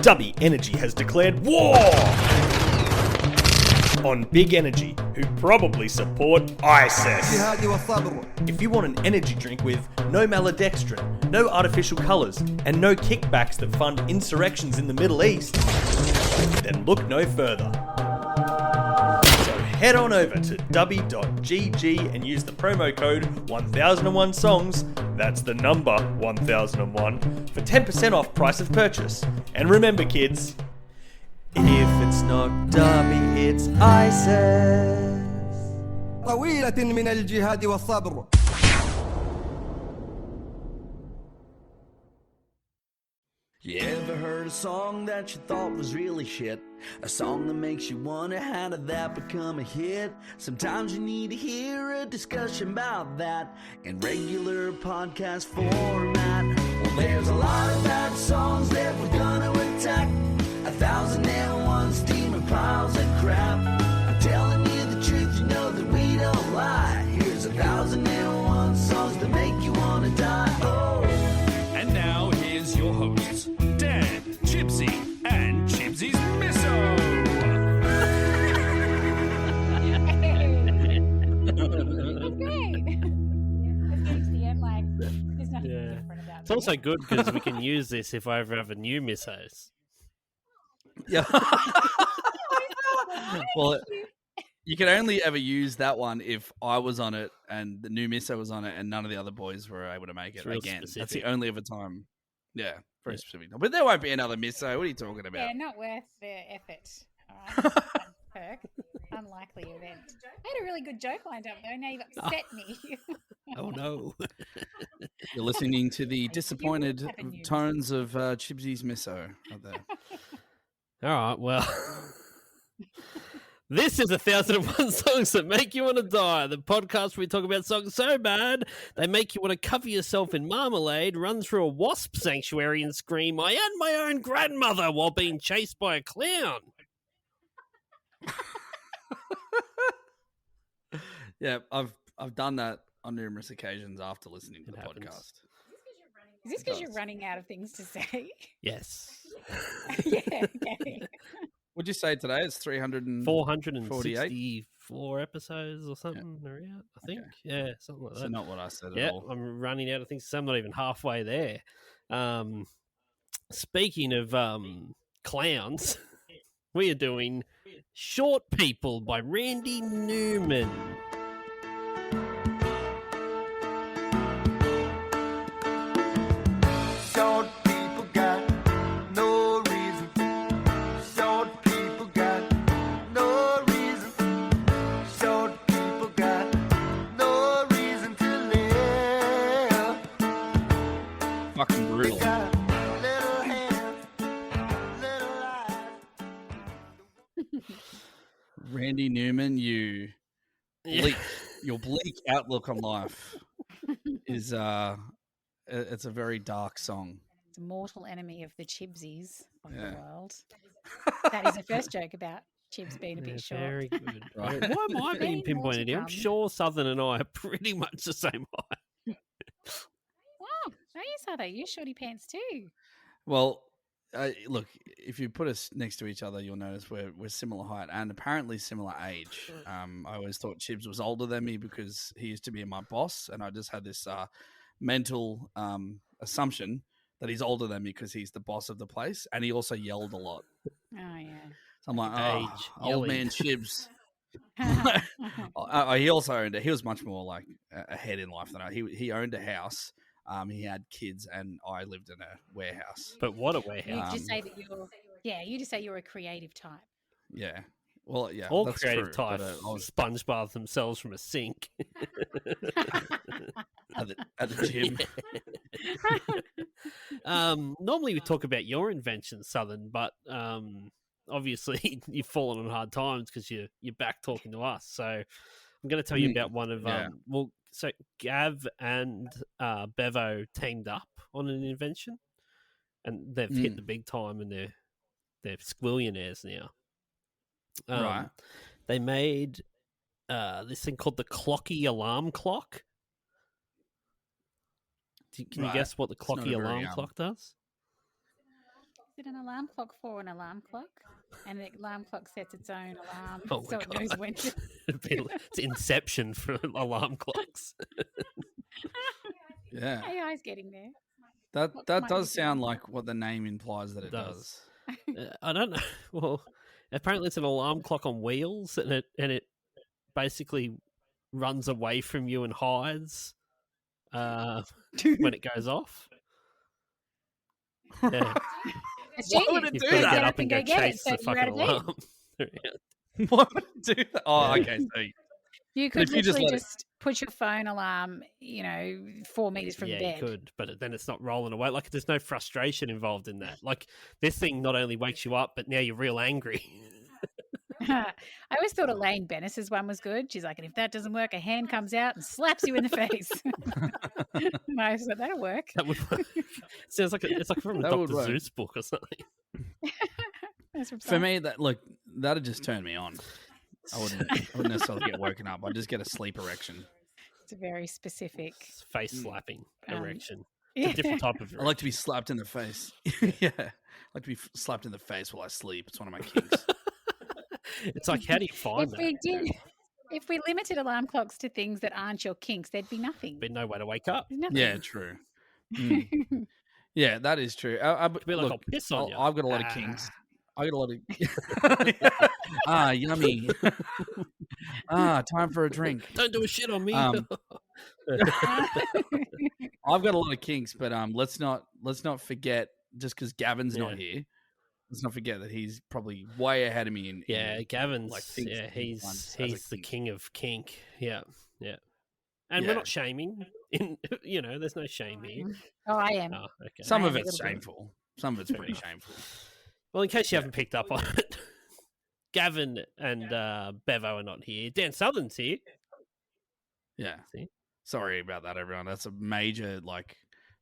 Dubby Energy has declared war on Big Energy, who probably support ISIS. If you want an energy drink with no maltodextrin, no artificial colours, and no kickbacks that fund insurrections in the Middle East, then look no further. So head on over to dubby.gg and use the promo code 1001songs, that's the number 1001, for 10% off price of purchase. And remember kids, if it's not Dubby, it's ISIS. طويلة من الجهاد والصبر. You ever heard a song that you thought was really shit? A song that makes you wonder how did that become a hit? Sometimes you need to hear a discussion about that in regular podcast format. Well, there's a lot of bad songs that we're gonna attack. 1001 steaming piles of crap. I'm telling you the truth, you know that we don't lie. Here's 1001 songs that make you wanna die. Oh. And now here's your hosts, Dan, Chipsy, and Chipsy's Misso. Great. It's the end, like, there's nothing different about It's also good because we can use this if I ever have a new missos. Yeah. Well, you can only ever use that one if I was on it and the new misso was on it and none of the other boys were able to make it again. Specific. That's the only other time. Yeah, very specific. But there won't be another misso. What are you talking about? Yeah, not worth the effort. All right. Perk. Unlikely event. I had a really good joke lined up though. Now you've upset me. Oh no. You're listening to the disappointed tones of Chibsy's misso out there. All right, well, this is 1001 Songs That Make You Want to Die, the podcast where we talk about songs so bad they make you want to cover yourself in marmalade, run through a wasp sanctuary and scream, "I am my own grandmother," while being chased by a clown. Yeah, I've done that on numerous occasions after listening to the podcast. Is this because you're running out of things to say? Yes. Yeah, okay. What'd you say today? It's 464 episodes or something around, I think. Okay. Yeah, something like that. So not what I said at all. I'm running out of things. So I'm not even halfway there. Speaking of clowns, we are doing Short People by Randy Newman. Fucking brutal. Randy Newman, your bleak outlook on life is it's a very dark song. It's a mortal enemy of the Chibsies of the world. That is the first joke about Chibs being a bit short. Very good. Right. Why am I being pinpointed here? I'm sure Southern and I are pretty much the same height. Oh, no, you saw that. You shorty pants too. Well, look, if you put us next to each other, you'll notice we're similar height and apparently similar age. I always thought Chibs was older than me because he used to be my boss, and I just had this mental assumption that he's older than me because he's the boss of the place, and he also yelled a lot. Oh, yeah. So I'm like, old yelling. man Chibs. He also owned it. He was much more like ahead in life than I. He owned a house. He had kids, and I lived in a warehouse. But what a warehouse! You just say that you just say you're a creative type. Yeah. Well, yeah. All that's creative true, types sponge bath themselves from a sink. at the gym. Normally we talk about your inventions, Southern, but obviously you've fallen on hard times because you're back talking to us. So I'm going to tell you about one of so Gav and Bevo teamed up on an invention, and they've hit the big time, and they're squillionaires now. Right. They made this thing called the Clocky alarm clock. Can you guess what the Clocky alarm clock does? it an alarm clock for an alarm clock? And the alarm clock sets its own alarm, Oh so my it knows God. when to. It's Inception for alarm clocks. Yeah. AI's getting there. That What that might does be sound doing? like what the name implies that it does. I don't know. Well, apparently it's an alarm clock on wheels, and it basically runs away from you and hides when it goes off. Yeah. It's Why would genius. it You've do got to that? get up and go get chase it, so the you're fucking out of bed. alarm. Why would it do that? Oh, Yeah. okay. So You But could if you just literally let it- just put your phone alarm, 4 meters from Yeah, the you bed. could, but then it's not rolling away. Like, there's no frustration involved in that. Like, this thing not only wakes you up, but now you're real angry. I always thought Elaine Bennis's one was good. She's like, and if that doesn't work, a hand comes out and slaps you in the face. And I thought that'll work. That would work. Sounds like it's like from a That would Dr. work. Zeus book or something. That's from for some- me, that'd just turn me on. I wouldn't necessarily get woken up. I'd just get a sleep erection. It's a very specific. It's face slapping erection. Yeah. It's a different type of I like to be slapped in the face. Yeah, I like to be slapped in the face while I sleep. It's one of my kinks. It's like, how do you find that? If we limited alarm clocks to things that aren't your kinks, there'd be nothing. There'd be no way to wake up. There's nothing. Yeah, true. Mm. Yeah, that is true. Be like, look, I'll piss on you. I've got a lot of kinks. I got a lot of yummy. Time for a drink. Don't do a shit on me. I've got a lot of kinks, but let's not forget, just because Gavin's not here, let's not forget that he's probably way ahead of me in Gavin's things that he he's wants as a the kink. king of kink. Yeah. And Yeah. we're not shaming. There's no shame here. Oh, I am. Oh, okay. Some I of am a it's little bit. shameful. Some of it's pretty shameful. Well, in case you haven't picked up on it, Gavin and Bevo are not here. Dan Southern's here. Yeah. See? Sorry about that, everyone. That's a major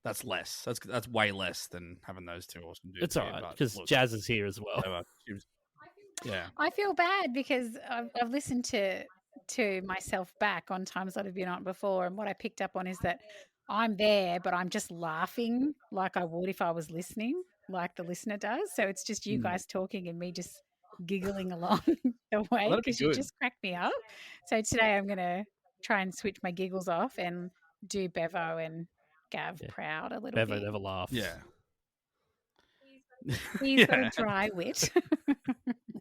that's less. That's way less than having those two awesome dudes. It's all here, right but because look, Jazz is here as well. yeah. I feel bad because I've listened to myself back on times that I've been on before, and what I picked up on is that I'm there, but I'm just laughing like I would if I was listening, like the listener does. So it's just you guys talking and me just giggling along the way that'd be because you good. just cracked me up. So today I'm going to try and switch my giggles off and do Bevo and Gav proud a little Bevo bit. never laughs. Yeah. He's got a dry wit.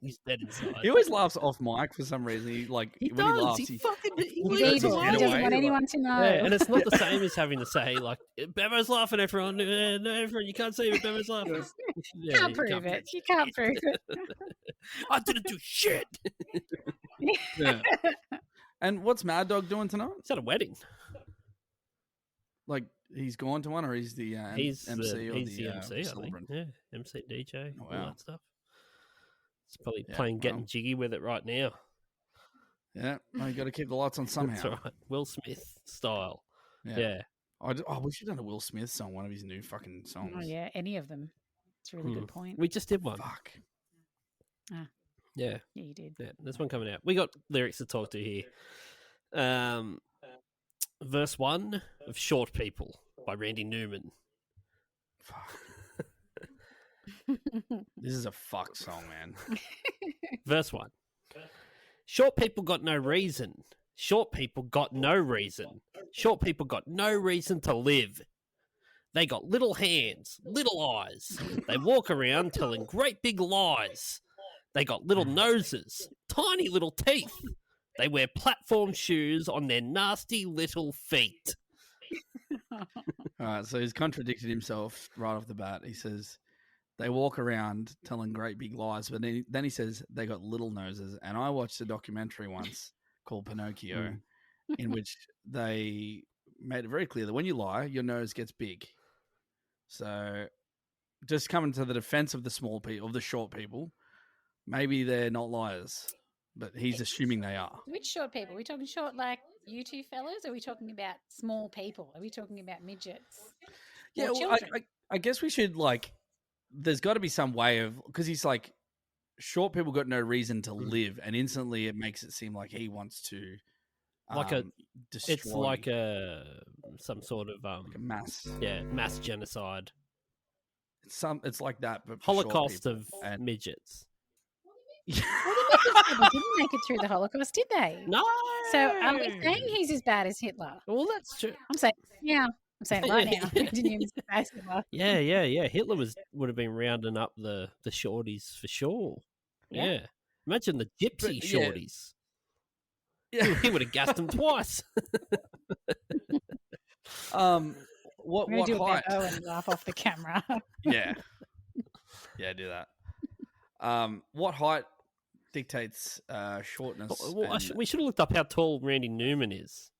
He's dead inside. He always laughs off mic for some reason. He when does. he laughs, He fucking He's lets evil. his He head doesn't away, want like- anyone to know. Yeah, and it's not the same as having to say, like, Bevo's laughing, everyone. No, everyone, you can't say it, Bevo's laughing. Yeah, Can't you prove it. You can't prove it. I didn't do shit. Yeah. And what's Mad Dog doing tonight? It's at a wedding. Like, he's gone to one, or he's the He's MC or he's the MC, I think. celebrant? Yeah, MC, DJ, Oh, all wow. that stuff. It's probably Yeah, playing wow. getting jiggy with it right now. Yeah, well, you got to keep the lights on somehow. That's right. Will Smith style. Yeah. Yeah. We should have done a Will Smith song, one of his new fucking songs. Oh yeah, any of them. It's a really good point. We just did one. Fuck. Yeah. Yeah, you did. Yeah, there's one coming out. We got lyrics to talk to here. Verse 1 of Short People by Randy Newman. Fuck. This is a fuck song, man. Verse 1. Short people got no reason. Short people got no reason. Short people got no reason to live. They got little hands, little eyes. They walk around telling great big lies. They got little noses, tiny little teeth. They wear platform shoes on their nasty little feet. All right, so he's contradicted himself right off the bat. He says they walk around telling great big lies, but then he says they got little noses. And I watched a documentary once called Pinocchio, in which they made it very clear that when you lie, your nose gets big. So, just coming to the defense of the small people, of the short people, maybe they're not liars, but he's assuming they are. Which short people? Are we talking short like you two fellas? Or are we talking about small people? Are we talking about midgets? Yeah, Or well, children? I guess we should there's got to be some way of, because he's like, short people got no reason to live, and instantly it makes it seem like he wants to destroy. It's like some sort of like a mass. mass genocide. It's like that, but for Holocaust short of people. And midgets. Well, the Midget people didn't make it through the Holocaust, did they? No. So are we saying he's as bad as Hitler? Well, that's true. I'm saying, yeah. I'm saying it right now. Randy Newman's as bad as Hitler. Yeah. Hitler would have been rounding up the shorties for sure. Yeah. Imagine the gypsy shorties. Yeah. He would have gassed them twice. What I'm going to do height? a Beto and laugh off the camera. Yeah, do that. What height dictates shortness? Well, we should have looked up how tall Randy Newman is.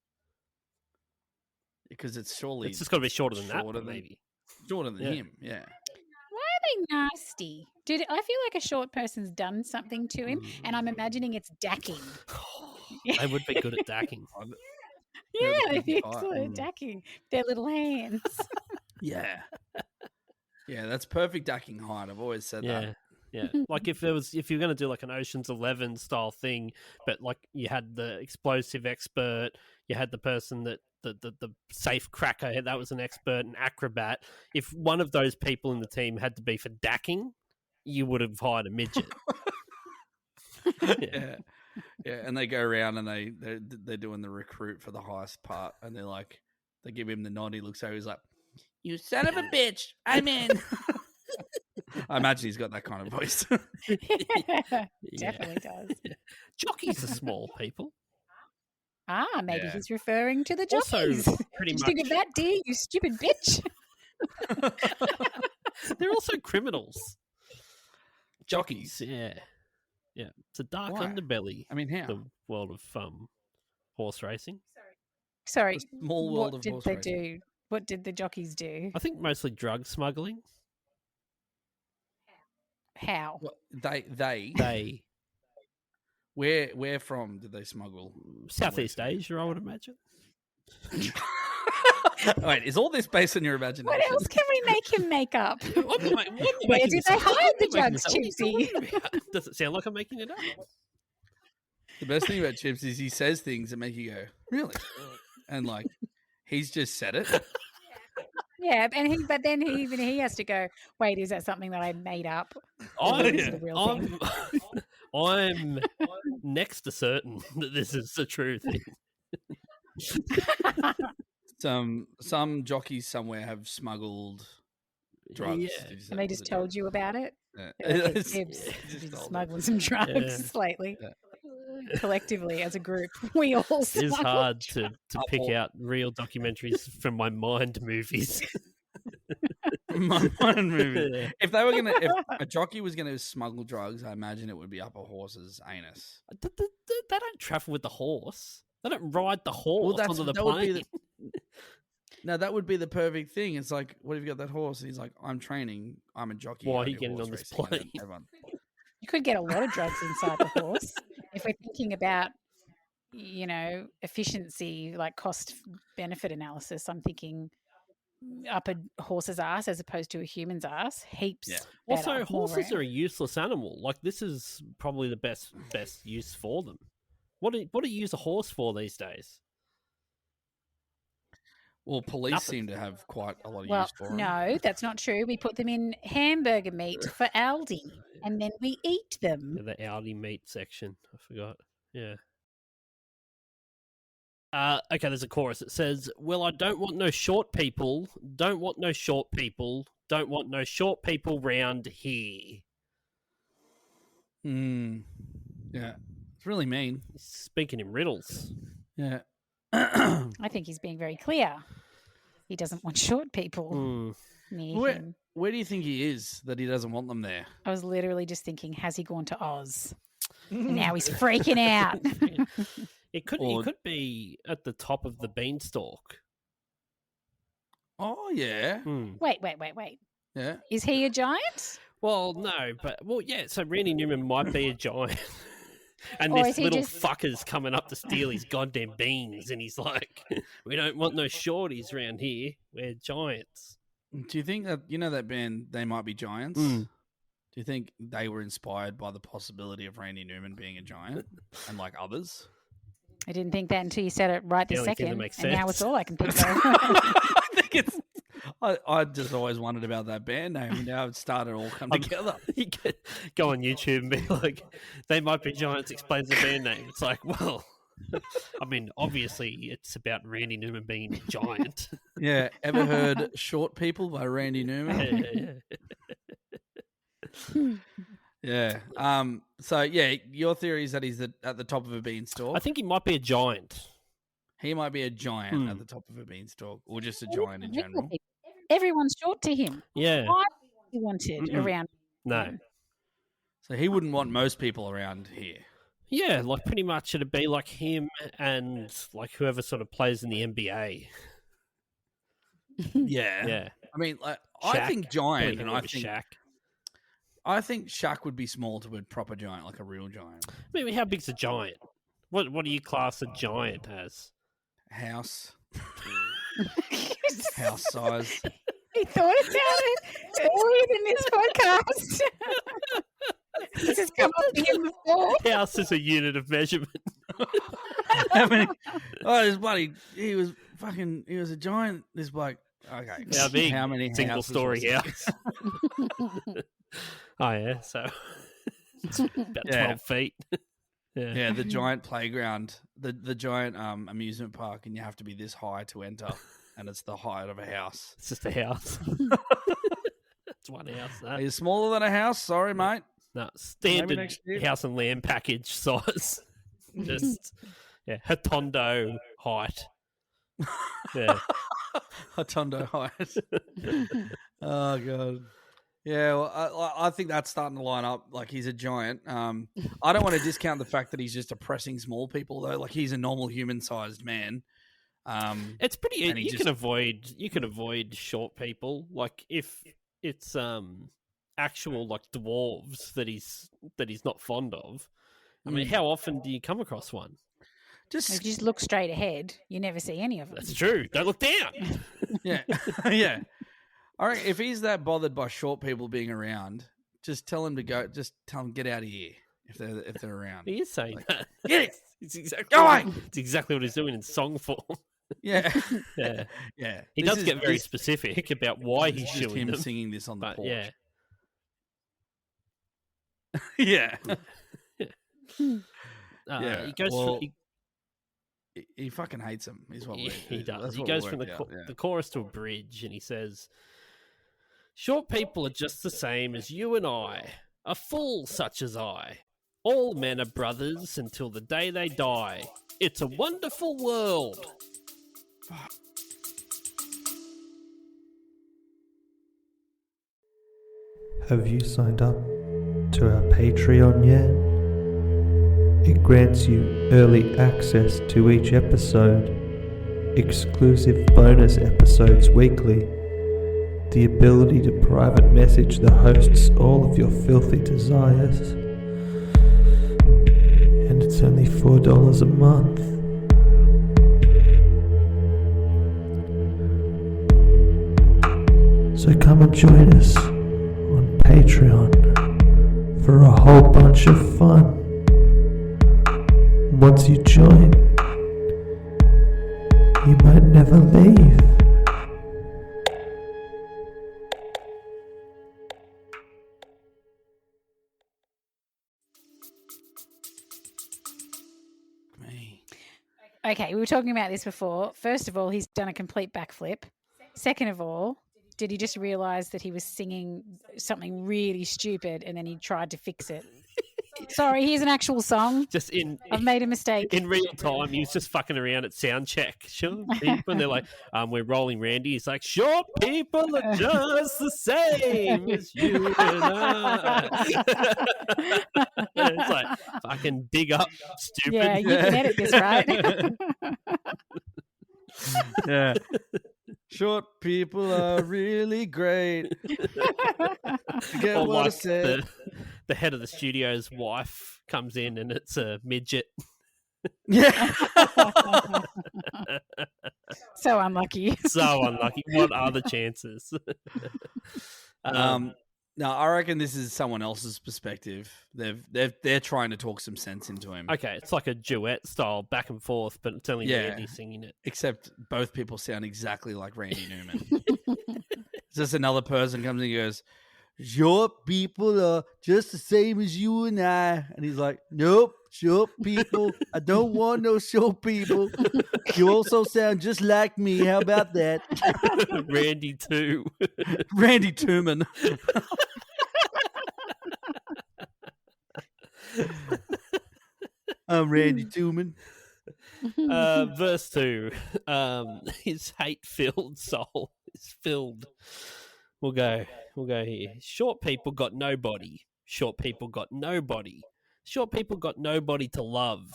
Because it's just got to be shorter than that, maybe. Shorter than him, yeah. Why are they nasty? I feel like a short person's done something to him, and I'm imagining it's dacking. They would be good at dacking. Yeah, they'd be excellent at dacking. Their little hands. Yeah. Yeah, that's perfect dacking height. I've always said that. Yeah. Like if you're going to do like an Ocean's 11 style thing, but like you had the explosive expert, you had the person that the safe cracker, that was an expert, an acrobat. If one of those people in the team had to be for dacking, you would have hired a midget. Yeah, and they go around and they're doing the recruit for the highest part, and they give him the nod. He looks over, he's like, "You son of a bitch, I'm in." I imagine he's got that kind of voice. Definitely does. Yeah. Jockeys are small people. Maybe he's referring to the jockeys. Also, pretty Did you much. think of that, dear? You stupid bitch. They're also criminals. Jockeys, yeah. It's a dark underbelly. I mean, how? The world of horse racing. Sorry. The small world what of did horse they racing. do? What did the jockeys do? I think mostly drug smuggling. How? What, they where from did they smuggle? Southeast Asia, I would imagine. Wait, is all this based on your imagination? What else can we make him make up? What Where did they hide the drugs, Chipsy? Does it sound like I'm making it up? The best thing about Chips is he says things that make you go, really? And like, he's just said it. Yeah, but then he has to go, wait, is that something that I made up? Or is it a real thing? I'm next to certain that this is the true thing. Some jockeys somewhere have smuggled drugs. Yeah. Did you say? And they just told you about it? Yeah. They're like, "Hey, Tibbs, Just he's told smuggling some drugs lately. Collectively, as a group, we all It is smuggle hard to pick out real documentaries from my mind movies. My mind movie. Yeah. If if a jockey was gonna smuggle drugs, I imagine it would be up a horse's anus. They don't travel with the horse. They don't ride the horse onto the plane. No, that would be the perfect thing. It's like, what if you got that horse? And he's like, I'm training. I'm a jockey. Why I are you do getting horse on this racing." And then plane? everyone- You could get a lot of drugs inside the horse. If we're thinking about, efficiency, like cost benefit analysis, I'm thinking up a horse's ass as opposed to a human's ass. Heaps. Yeah. Also, better, horses more are a useless animal. Like, this is probably the best use for them. What do you use a horse for these days? Well, police Nothing. seem to have quite a lot of Well, use for them. no, that's not true. We put them in hamburger meat for Aldi, and then we eat them. The Aldi meat section. I forgot. Yeah. Okay, there's a chorus. It says, "Well, I don't want no short people. Don't want no short people. Don't want no short people round here." Yeah. It's really mean. He's speaking in riddles. Yeah. I think he's being very clear. He doesn't want short people Mm. near him. Where do you think he is that he doesn't want them there? I was literally just thinking, has he gone to Oz? And now he's freaking out. It could be at the top of the beanstalk. Oh, yeah. Wait. Yeah. Is he a giant? Well, no, yeah. So Randy Newman might be a giant, and Or this is he little just- fucker's coming up to steal his goddamn beans, and he's like, "We don't want no shorties around here. We're giants." Do you think that, that band, They Might Be Giants? Do you think they were inspired by the possibility of Randy Newman being a giant and like others? I didn't think that until you said it right The this only thing that second. makes And now sense. it's all I can think of. I just always wondered about that band name, and now it's started all come together. You can go on YouTube and be like, "They Might Be Giants" explains the band name. It's like, well, I mean, obviously, it's about Randy Newman being a giant. Yeah, ever heard "Short People" by Randy Newman? Yeah. So yeah, your theory is that he's at the top of a beanstalk. I think he might be a giant. He might be a giant at the top of a beanstalk, or just a giant in general. Everyone's short to him. Yeah. Why he wanted around? No. So he wouldn't want most people around here. Yeah, like pretty much it'd be like him and like whoever sort of plays in the NBA. Yeah. Yeah. I mean, like, Shaq. I think giant, and I think Shaq. I think Shaq would be small to a proper giant, like a real giant. I mean, how big's a giant? What do you class a giant as? House. House size. He thought about it earlier in this podcast. This has come up to him before. House is a unit of measurement. How many? Oh, this bloody. He was a giant. This bloke. Okay. How big? How many single story house? Oh yeah, so it's about 12 feet. Yeah, the giant playground, the giant amusement park, and you have to be this high to enter, and it's the height of a house. It's just a house. It's one house. No. Are you smaller than a house? Sorry, mate. No, standard house and land package size. Just Hotondo height. Yeah, Hotondo height. Oh god. Yeah, well, I think that's starting to line up. Like, he's a giant. I don't want to discount the fact that he's just oppressing small people, though. Like, he's a normal human-sized man. It's pretty. You can avoid short people. Like, if it's actual like dwarves that he's not fond of. I mean, how often do you come across one? If you just look straight ahead, you never see any of them. That's true. Don't look down. Yeah, yeah. All right, if he's that bothered by short people being around, just tell him to go. Just tell him get out of here if they're around. He is saying that. Get it. It's exactly what he's doing in song form. Yeah, yeah, yeah. He does get very specific about why he's just shooing him them. singing this on the porch. Yeah, yeah. He goes through. He fucking hates him. Is what he does. He goes from the chorus to a bridge, and he says, "Short people are just the same as you and I, a fool such as I. All men are brothers until the day they die. It's a wonderful world." Have you signed up to our Patreon yet? It grants you early access to each episode, exclusive bonus episodes weekly, the ability to private message the hosts all of your filthy desires, and it's only $4 a month. So come and join us on Patreon for a whole bunch of fun. Once you join, you might never leave. Okay, we were talking about this before. First of all, he's done a complete backflip. Second of all, did he just realise that he was singing something really stupid and then he tried to fix it? Sorry, here's an actual song. I've made a mistake. In real time, he was just fucking around at sound check. Sure. When they're like, we're rolling Randy, he's like, short people are just the same as you and I. It's like, fucking dig up, stupid. Yeah, you can edit this, right? Yeah. Short people are really great. Get or what like I said. The head of the studio's wife comes in and it's a midget. Yeah. So unlucky. So unlucky. What are the chances? No, I reckon this is someone else's perspective. They're trying to talk some sense into him. Okay, it's like a duet style back and forth, but it's only Randy singing it. Except both people sound exactly like Randy Newman. It's just another person comes and goes, short people are just the same as you and I. And he's like, nope, short people. I don't want no short people. You also sound just like me. How about that? Randy too. Randy Newman. I'm Randy Newman. Verse 2. His hate-filled soul is filled. We'll go here. Short people got nobody. Short people got nobody. Short people got nobody to love.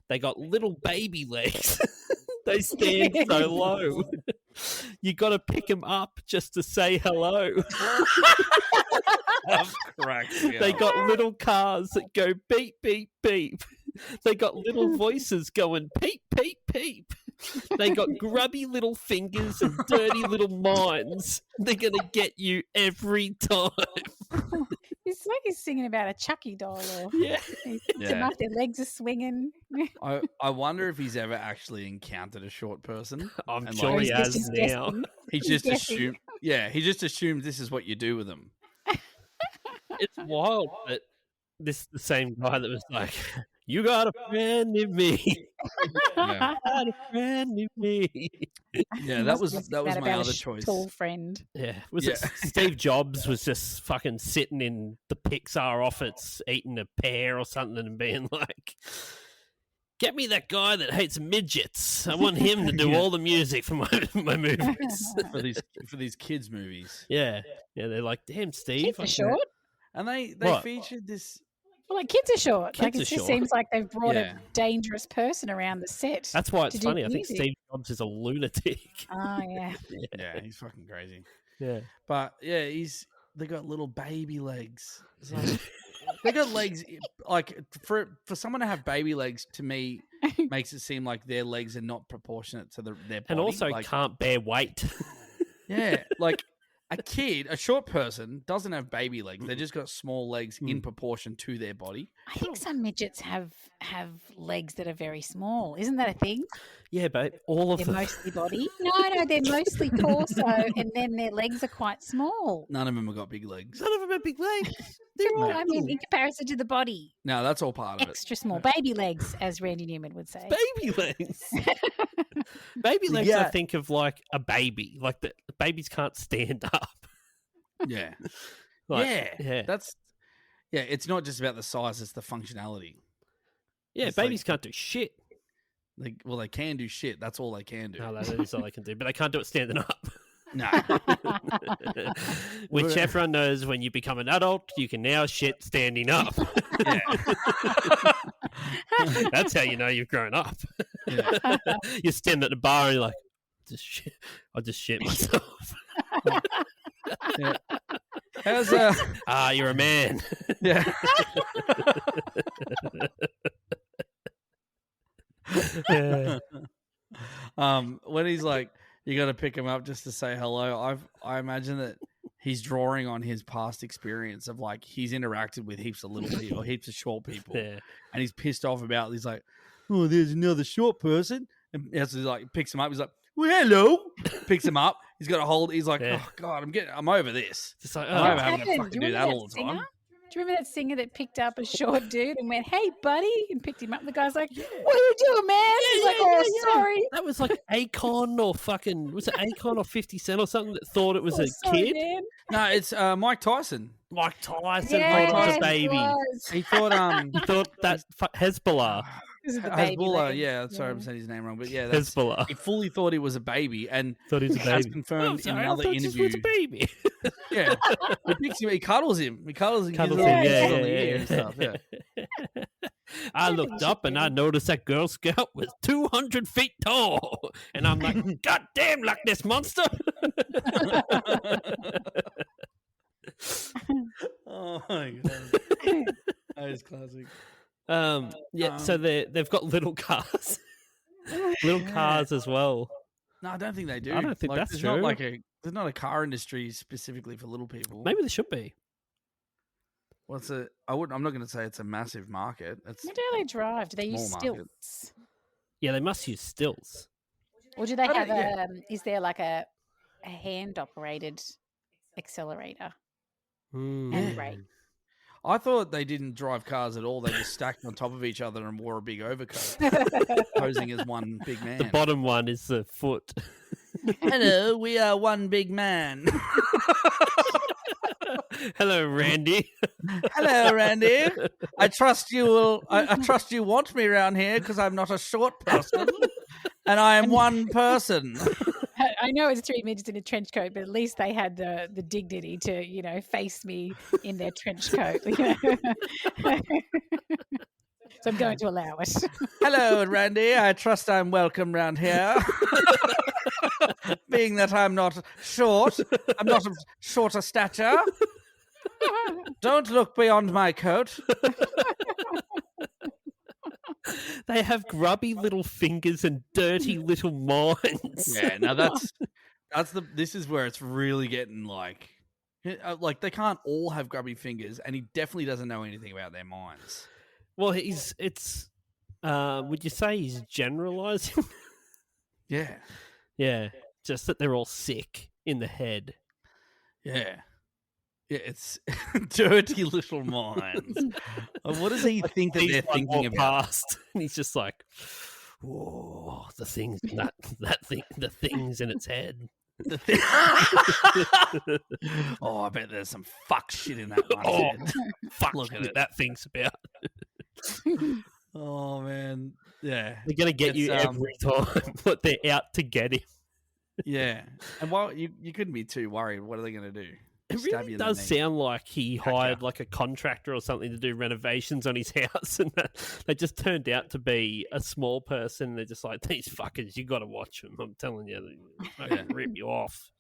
They got little baby legs. They stand so low. You got to pick them up just to say hello. They got little cars that go beep, beep, beep. They got little voices going peep, peep, peep. They got grubby little fingers and dirty little minds. They're going to get you every time. It's like he's singing about a Chucky doll. Or Yeah. Their legs are swinging. I wonder if he's ever actually encountered a short person. I'm And, sure like, he has now. He just assumed. Yeah, he just assumed this is what you do with them. It's wild that this is the same guy that was like, you got a friend in me. Yeah. Got a friend in me. Yeah, that was my other choice. Tall friend. Yeah. It Steve Jobs was just fucking sitting in the Pixar office eating a pear or something and being like, get me that guy that hates midgets. I want him to do all the music for my movies. for these kids movies. Yeah. Yeah, they're like, damn, Steve. Kids are short. And they What? featured this. Well, like kids are short. Kids Like are it just short. seems like they've brought Yeah. a dangerous person around the set. That's why it's to do funny. I think music. Steve Jobs is a lunatic. Oh yeah. Yeah, he's fucking crazy. Yeah. But yeah, they got little baby legs. It's like, they got legs like for someone to have baby legs to me makes it seem like their legs are not proportionate to their body. And also like, can't bear weight. yeah, like a short person doesn't have baby legs. They just got small legs in proportion to their body. I think some midgets have legs that are very small. Isn't that a thing? Yeah, but all of They're them. mostly body. No, they're mostly torso, and then their legs are quite small. None of them have got big legs. None of them have big legs. I mean, in comparison to the body, No, that's all part of it. extra small baby legs, as Randy Newman would say. Baby legs. Baby legs, I think of like a baby. Like the babies can't stand up. Yeah. Like, yeah. It's not just about the size, it's the functionality. Yeah, It's babies like- can't do shit. They can do shit. That's all they can do. No, that is all they can do. But they can't do it standing up. No. Which everyone knows when you become an adult, you can now shit standing up. That's how you know you've grown up. Yeah. You stand at the bar and you're like, I just shit myself. Yeah. How's You're a man. yeah. When he's like, you got to pick him up just to say hello. I imagine that he's drawing on his past experience of like he's interacted with heaps of little people, or heaps of short people, Yeah. and he's pissed off about. He's like, oh, there's another short person, and as he like picks him up, he's like, well, hello. Picks him up. He's got a hold. He's like, Yeah. oh god, I'm over this. Just like, I'm over What having to happened? fucking Do you do remember that all the singer? time. Do you remember that singer that picked up a short dude and went, "Hey, buddy," and picked him up? The guy's like, "What are you doing, man?" He's like, "Oh, sorry." That was like Akon or fucking, was it Akon or 50 Cent or something that thought it was Oh, a sorry, kid? man. No, it's Mike Tyson. Mike Tyson Yes, thought it was a it baby. was. He thought He thought that Hezbollah. This is the baby Hezbollah, leg. yeah. Sorry, I'm Yeah. saying his name wrong, but yeah, that's, Hezbollah. he fully thought he was a baby, and Thought he was a as baby. confirmed in I another thought this interview. was a baby. Yeah, he picks him, he cuddles him, he cuddles him, Cuddles gives him, him yeah, kisses on the yeah, ear yeah. and stuff. Yeah, I looked up and I noticed that Girl Scout was 200 feet tall. And I'm like, God damn, Loch Ness Monster. oh my god, that is classic. So they've got little cars. Little cars as well. No, I don't think they do. I don't think that's there's true. Not there's not a car industry specifically for little people. Maybe there should be. I'm not going to say it's a massive market. It's What do they drive? Do they use Small market. stilts? Yeah, they must use stills. Or do they I have don't- yeah. is there like a a hand-operated accelerator Mm. and brake. I thought they didn't drive cars at all. They just stacked on top of each other and wore a big overcoat, posing as one big man. The bottom one is the foot. Hello, we are one big man. Hello, Randy. Hello, Randy. I trust you will. I trust you want me around here because I'm not a short person, and I am one person. I know it's 3 minutes in a trench coat, but at least they had the dignity to, face me in their trench coat. So I'm going to allow it. Hello, Randy. I trust I'm welcome round here. Being that I'm not short, I'm not of shorter stature. Don't look beyond my coat. They have grubby little fingers and dirty little minds. Yeah, now this is where it's really getting like they can't all have grubby fingers, and he definitely doesn't know anything about their minds. Well, would you say he's generalizing? Yeah. Yeah, just that they're all sick in the head. Yeah. Yeah, it's dirty little minds. What does he think that they're thinking about? Past, and he's just like, "Whoa, the things the things in its head." Oh, I bet there's some fuck shit in that one. Oh, fuck, look at it. That thing's about. Oh man, yeah, They're gonna get you every time, but they're out to get him. Yeah, and while you couldn't be too worried, what are they going to do? It Stab really you in the does knee? sound like he hired like a contractor or something to do renovations on his house, and they just turned out to be a small person. They're just like, these fuckers, you got to watch them. I'm telling you, they fucking rip you off.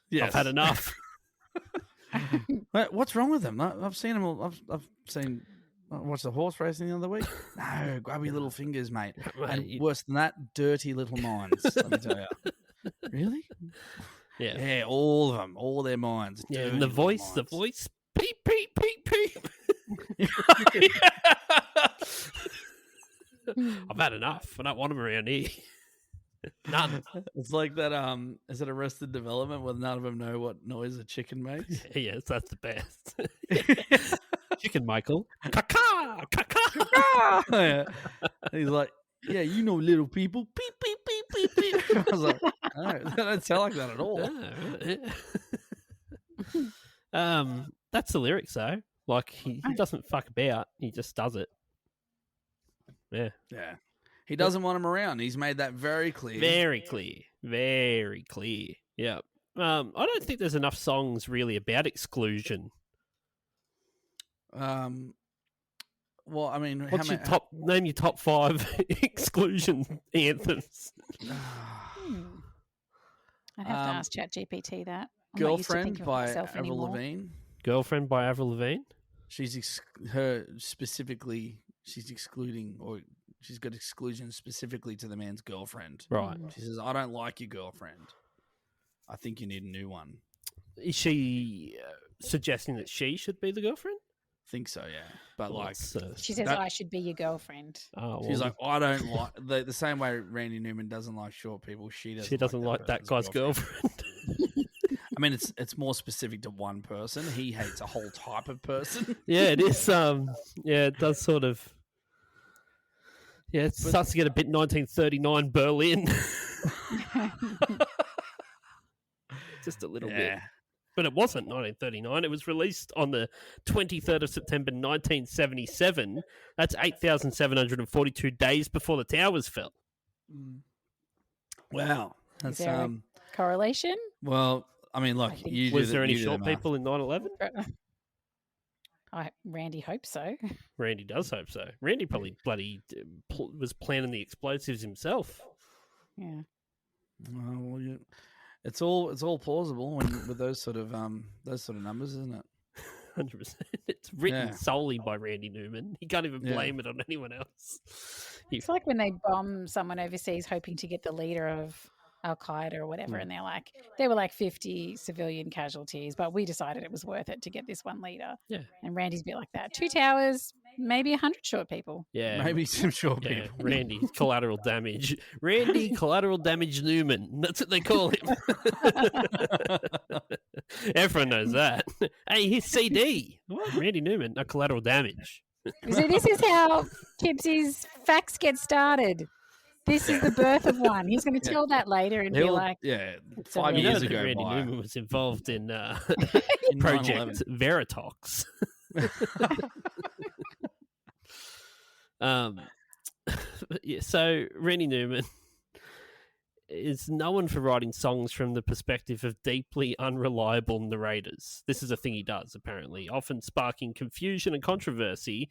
Yes. I've had enough. What's wrong with them? I've seen them. I've seen. I watched the horse racing the other week. No, grubby little fingers, mate. And worse than that, dirty little minds. Let me tell you. Really? Yeah. Yeah, all of them, all their minds. Yeah, and the voice, peep, peep, peep, peep. I've had enough. I don't want them around here. None. It's like that. Is it Arrested Development where none of them know what noise a chicken makes? Yes, that's the best. Chicken Michael. Caca, caca. Yeah. He's like, yeah, you know, little people. Beep, beep, beep, beep, beep. I was like, no, that don't sound like that at all. That's the lyrics though. Like he doesn't fuck about. He just does it. Yeah. Yeah. He doesn't want him around. He's made that very clear. Very clear. Very clear. Yeah. I don't think there's enough songs really about exclusion. Well, I mean, name your top 5 exclusion anthems. I'd have to ask ChatGPT that. Girlfriend by Avril Lavigne. Girlfriend by Avril Lavigne. She's excluding, or she's got exclusion specifically to the man's girlfriend. Right. She says, I don't like your girlfriend. I think you need a new one. Is she suggesting that she should be the girlfriend? Think so, yeah. But she says, I should be your girlfriend. Oh, well, she's like, I don't like the same way Randy Newman doesn't like short people. She doesn't like that guy's girlfriend. I mean, it's more specific to one person. He hates a whole type of person. Yeah, it is. It does sort of. Yeah, it starts to get a bit 1939 Berlin. Just a little bit. But it wasn't 1939. It was released on the 23rd of September 1977. That's 8,742 days before the towers fell. Wow. That's Is there a correlation? Well, I mean, look, was there any short people in 9/11? Randy hopes so. Randy does hope so. Randy probably bloody was planning the explosives himself. Yeah. Well, it's all plausible with those sort of numbers, isn't it? 100%. It's written solely by Randy Newman. He can't even blame it on anyone else. It's like when they bomb someone overseas hoping to get the leader of Al Qaeda or whatever, and there were like 50 civilian casualties, but we decided it was worth it to get this one leader. Yeah. And Randy's a bit like that. 2 towers, maybe 100 short people. Yeah, Maybe some short yeah. people. Randy collateral damage. Randy collateral damage Newman. That's what they call him. Everyone knows that. Hey, here's CD. What? Randy Newman, no collateral damage. So this is how Chipsy's facts get started. This is the birth of one. He's going to tell that later and be like, yeah, it's 5 a You know years that ago, Randy by. Newman was involved in In 9/11. Project Veritox. Yeah, so Randy Newman is known for writing songs from the perspective of deeply unreliable narrators. This is a thing he does, apparently, often sparking confusion and controversy,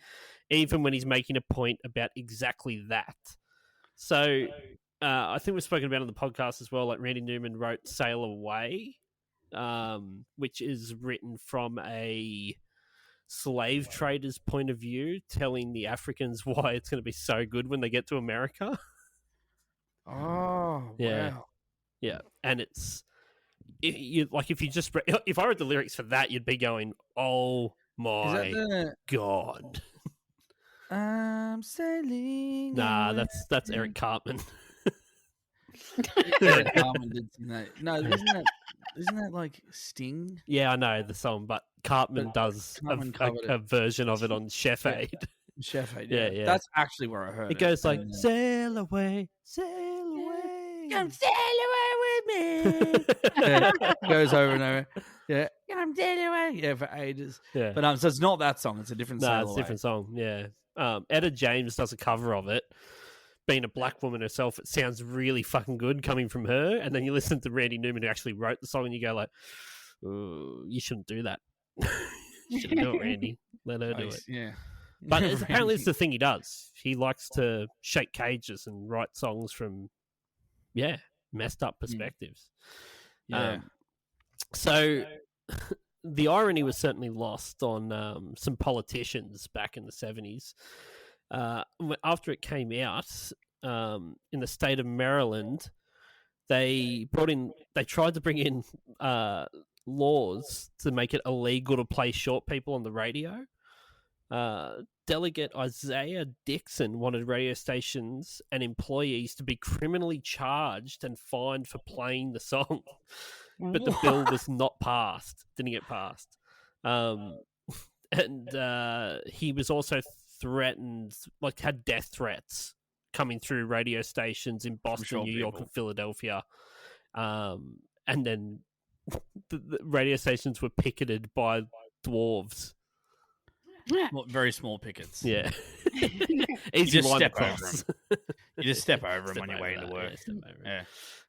even when he's making a point about exactly that. So I think we've spoken about it on the podcast as well, like Randy Newman wrote Sail Away, which is written from a slave trader's point of view, telling the Africans why it's going to be so good when they get to America. Oh, Yeah. wow. Yeah, and it's if I read the lyrics for that, you'd be going, "Oh Is my that the god!" I'm sailing? Nah, away? that's Eric Cartman. Eric Cartman did sing that. No, isn't that like Sting? Yeah, I know the song, but Cartman But does Cartman covered a it. version of it on Chef Yeah. Aid. Chef Aid, Yeah, yeah. yeah. That's actually where I heard it. It goes like, And, "Sail away, sail away, Come sail away with me. Yeah, goes over and over. Yeah, come sail away. Yeah, for ages. Yeah, But so it's not that song. It's a different no, Sail it's a Away. different song. Yeah, Etta James does a cover of it. Being a black woman herself, it sounds really fucking good coming from her. And then you listen to Randy Newman, who actually wrote the song, and you go like, "Ooh, you shouldn't do that. You shouldn't do it, Randy. Let her do it." Yeah. But apparently it's the thing he does. He likes to shake cages and write songs from, messed up perspectives. Yeah. So the irony was certainly lost on some politicians back in the 70s. After it came out in the state of Maryland, they tried to bring in laws to make it illegal to play short people on the radio. Delegate Isaiah Dixon wanted radio stations and employees to be criminally charged and fined for playing the song, but the bill was not passed. Didn't get passed. And he was also threatened, like had death threats coming through radio stations in Boston, short New York, people. and Philadelphia. And then the radio stations were picketed by dwarves. Well, very small pickets. Yeah. You Easy just line step across. over them. You just step over them Step on your over way that, into work. yeah, step over it. Yeah.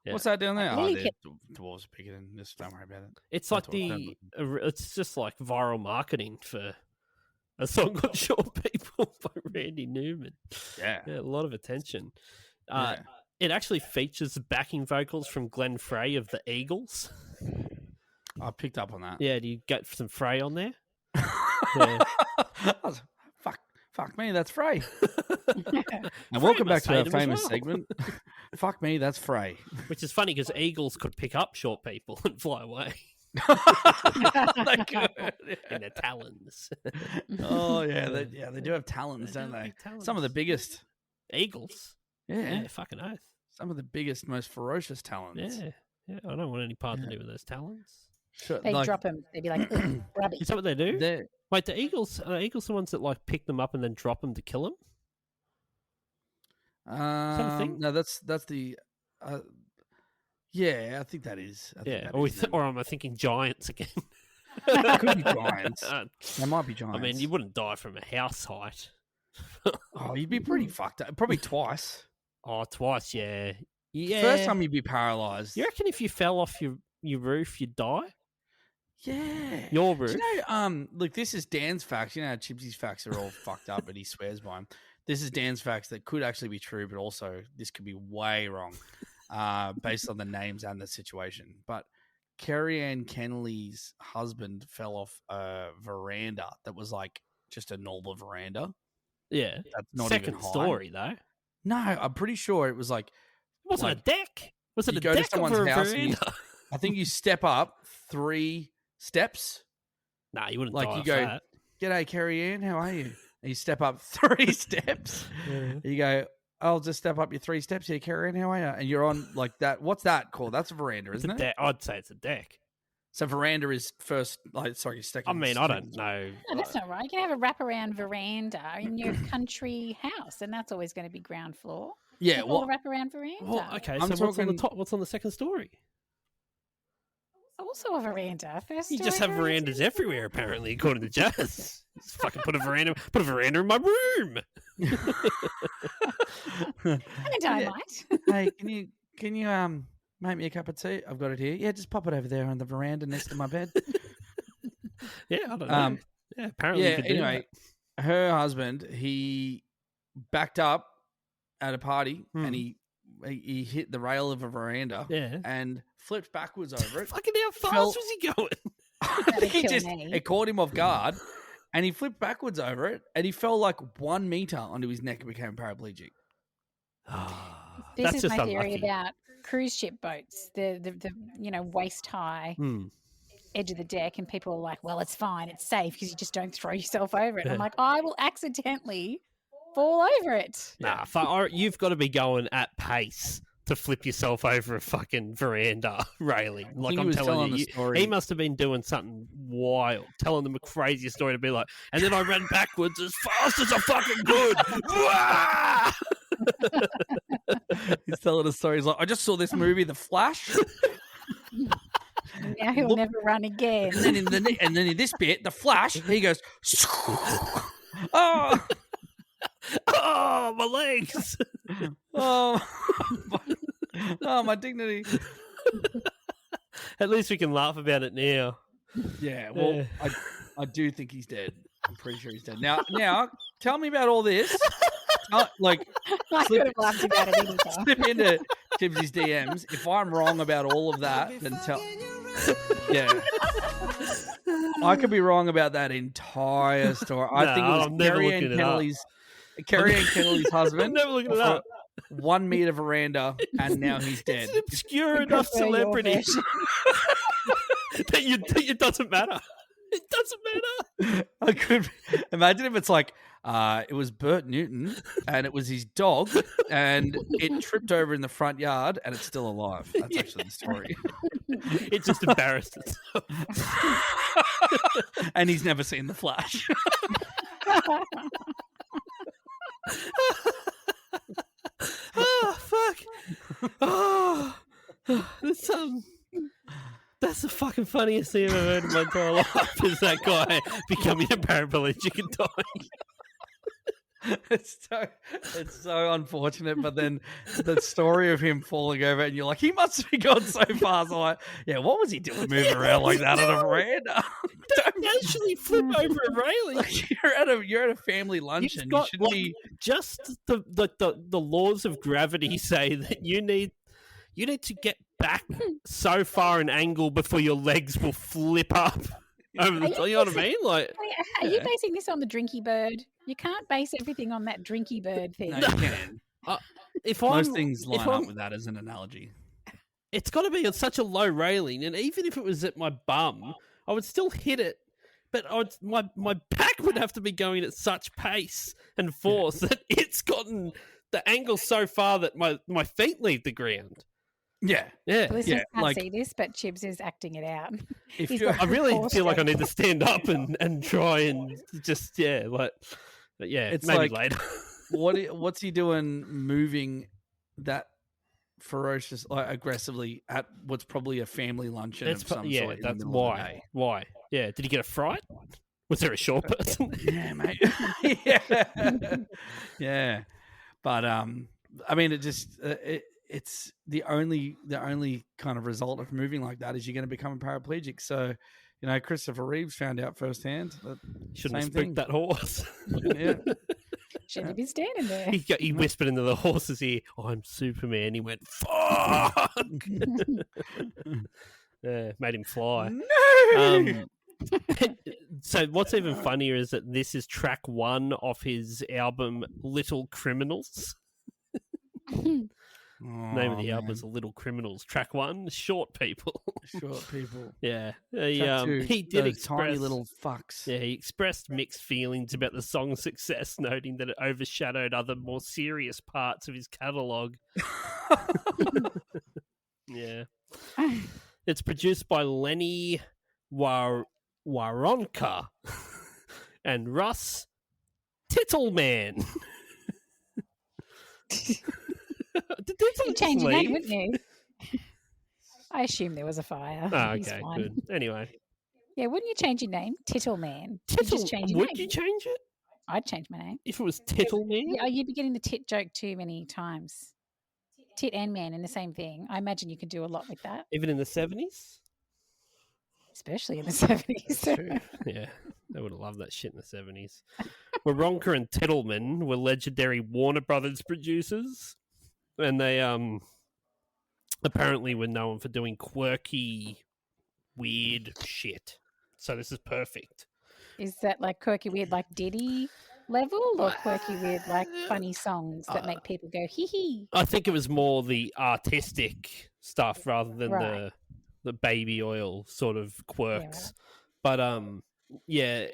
Yeah. What's that down there? Oh, Really they're dwarves picketing. Just don't worry about it. It's Don't like talk- it's just like viral marketing for a song called Short People by Randy Newman. Yeah. Yeah, a lot of attention. Yeah. It actually features backing vocals from Glenn Frey of the Eagles. I picked up on that. Yeah, do you get some Frey on there? Yeah. I was, fuck me, that's Frey. And welcome back must to our hate him as famous well. segment. Fuck me, that's Frey. Which is funny because eagles could pick up short people and fly away They could. in their talons. Oh yeah, they do have talons, don't do have they? big talons. Some of the biggest. Eagles? Yeah, Yeah, fucking oath. some of the biggest, most ferocious talons. Yeah, I don't want any part to do with those talons. Sure, They like, drop him. They'd be like, "Ugh, rubbish." Is that what they do? they're- Wait, are eagles the ones that like pick them up and then drop them to kill them? a thing? No, that's the. Yeah, I think that is. I think Yeah, that or, is them. or am I thinking giants again? It could be giants. Uh, They might be giants. I mean, you wouldn't die from a house height. Oh, you'd be pretty fucked up. Probably twice. Oh, twice, yeah. Yeah. First time you'd be paralyzed. You reckon if you fell off your roof, you'd die? Yeah. Your Do roof? you know, look, this is Dan's facts. You know how Chipsy's facts are all fucked up, but he swears by them. This is Dan's facts that could actually be true, but also this could be way wrong based on the names and the situation. But Carrie Ann Kenley's husband fell off a veranda that was like just a normal veranda. Yeah. That's not Second even high. story, though. No, I'm pretty sure it was like, It wasn't Like, a deck. Was it you a go to deck someone's or a house and you- veranda? I think you step up 3 steps. Nah, you wouldn't Like die you off go, that. "G'day, Carrie Ann, how are you?" and you step up 3 steps. You go, I'll just step up your 3 steps here, Carrie, and how are you? And you're on like that. What's that called? That's a veranda, isn't it? I'd say it's a deck. So veranda is first, like, sorry, second. I mean, I don't know. No, that's not right. You can have a wraparound veranda in your country house, and that's always going to be ground floor. Yeah, a wraparound veranda. Well, okay, I'm so what's on the talking- top? What's on the second story? Also a veranda. First You just story have veranda. verandas everywhere, apparently, according to Jazz. Just fucking put a veranda in my room. And I might. Hey, can you make me a cup of tea? I've got it here. Yeah, just pop it over there on the veranda next to my bed. Yeah, I don't know. Yeah, apparently you could do anyway, her husband, he backed up at a party and he hit the rail of a veranda and flipped backwards over it. Fucking how fast was he going? I think it caught him off guard and he flipped backwards over it and he fell like 1 meter onto his neck and became paraplegic. This That's is just my theory unlucky. about cruise ship boats. The waist high edge of the deck, and people are like, "Well, it's fine, it's safe because you just don't throw yourself over it." I'm like, I will accidentally fall over it. Nah, you've got to be going at pace to flip yourself over a fucking veranda railing. Like I'm telling you, he must have been doing something wild, telling them a crazy story to be like, and then I ran backwards as fast as I fucking could. Wah! He's telling a story. He's like, I just saw this movie, The Flash. Now he'll never run again. And then in this bit, The Flash, he goes, oh, my legs. oh, my dignity. At least we can laugh about it now. Yeah, well, I do think he's dead. I'm pretty sure he's dead. Now, tell me about all this. I could have laughed about it anytime. Slip into Tibbsy's DMs. If I'm wrong about all of that, then tell. Yeah, I could be wrong about that entire story. I think it was Carrie Ann Kennelly's husband. I'm never looking it up. 1 meter veranda, and now he's dead. It's an obscure enough celebrity that it doesn't matter. It doesn't matter. I could imagine if it's like it was Bert Newton and it was his dog and it tripped over in the front yard and it's still alive. That's actually the story. It just embarrassed itself. And he's never seen The Flash. Oh, fuck. Oh, that's the fucking funniest thing I've ever heard in my entire life is that guy becoming a paraplegic and dying. It's so unfortunate, but then the story of him falling over and you're like, he must have gone so fast. I'm like, yeah, what was he doing moving around like that on a veranda? Don't actually flip over a railing. Like, you're at a family luncheon. You shouldn't be just the laws of gravity say that you need to get back so far an angle before your legs will flip up. You know what I mean? Like, are you basing this on the drinky bird? You can't base everything on that drinky bird thing. No, you can. Most things line up with that as an analogy. It's got to be on such a low railing, and even if it was at my bum, I would still hit it. But my back would have to be going at such pace and force that it's gotten the angle so far that my feet leave the ground. Yeah. Listeners can't see this, but Chibs is acting it out. I really feel like I need to stand up and try and just it's maybe like, later. What's he doing moving that ferocious, like aggressively at what's probably a family luncheon of some sort? That's why. Why? Yeah. Did he get a fright? Was there a short person? Yeah, mate. Yeah. But I mean, it's the only kind of result of moving like that is you're going to become a paraplegic. So, you know, Christopher Reeves found out firsthand that shouldn't have spooked that horse. Yeah. Should have been standing there. He whispered into the horse's ear, "I'm Superman." He went, "Fuck!" Made him fly. No. So what's even funnier is that this is track 1 of his album Little Criminals. Name of the album was Little Criminals. Track 1, Short People. Short People. Yeah. Track 2, He did those express tiny little fucks. Yeah, he expressed mixed feelings about the song's success, noting that it overshadowed other more serious parts of his catalogue. Yeah. It's produced by Lenny Waronka and Russ Tittleman. You'd change your name, wouldn't you? I assume there was a fire. Oh, okay, good. Anyway. Yeah, wouldn't you change your name? Tittleman. Would you change it? I'd change my name. If it was Tittleman? Yeah, you'd be getting the tit joke too many times. Tit and man in the same thing. I imagine you could do a lot with that. Even in the 70s? Especially in the 70s. True. Yeah, they would have loved that shit in the 70s. Waronka and Tittleman were legendary Warner Brothers producers, and they apparently were known for doing quirky, weird shit. So this is perfect. Is that like quirky, weird, like Diddy level, or quirky, weird, like funny songs that make people go hee hee? I think it was more the artistic stuff rather than the baby oil sort of quirks. Yeah, right.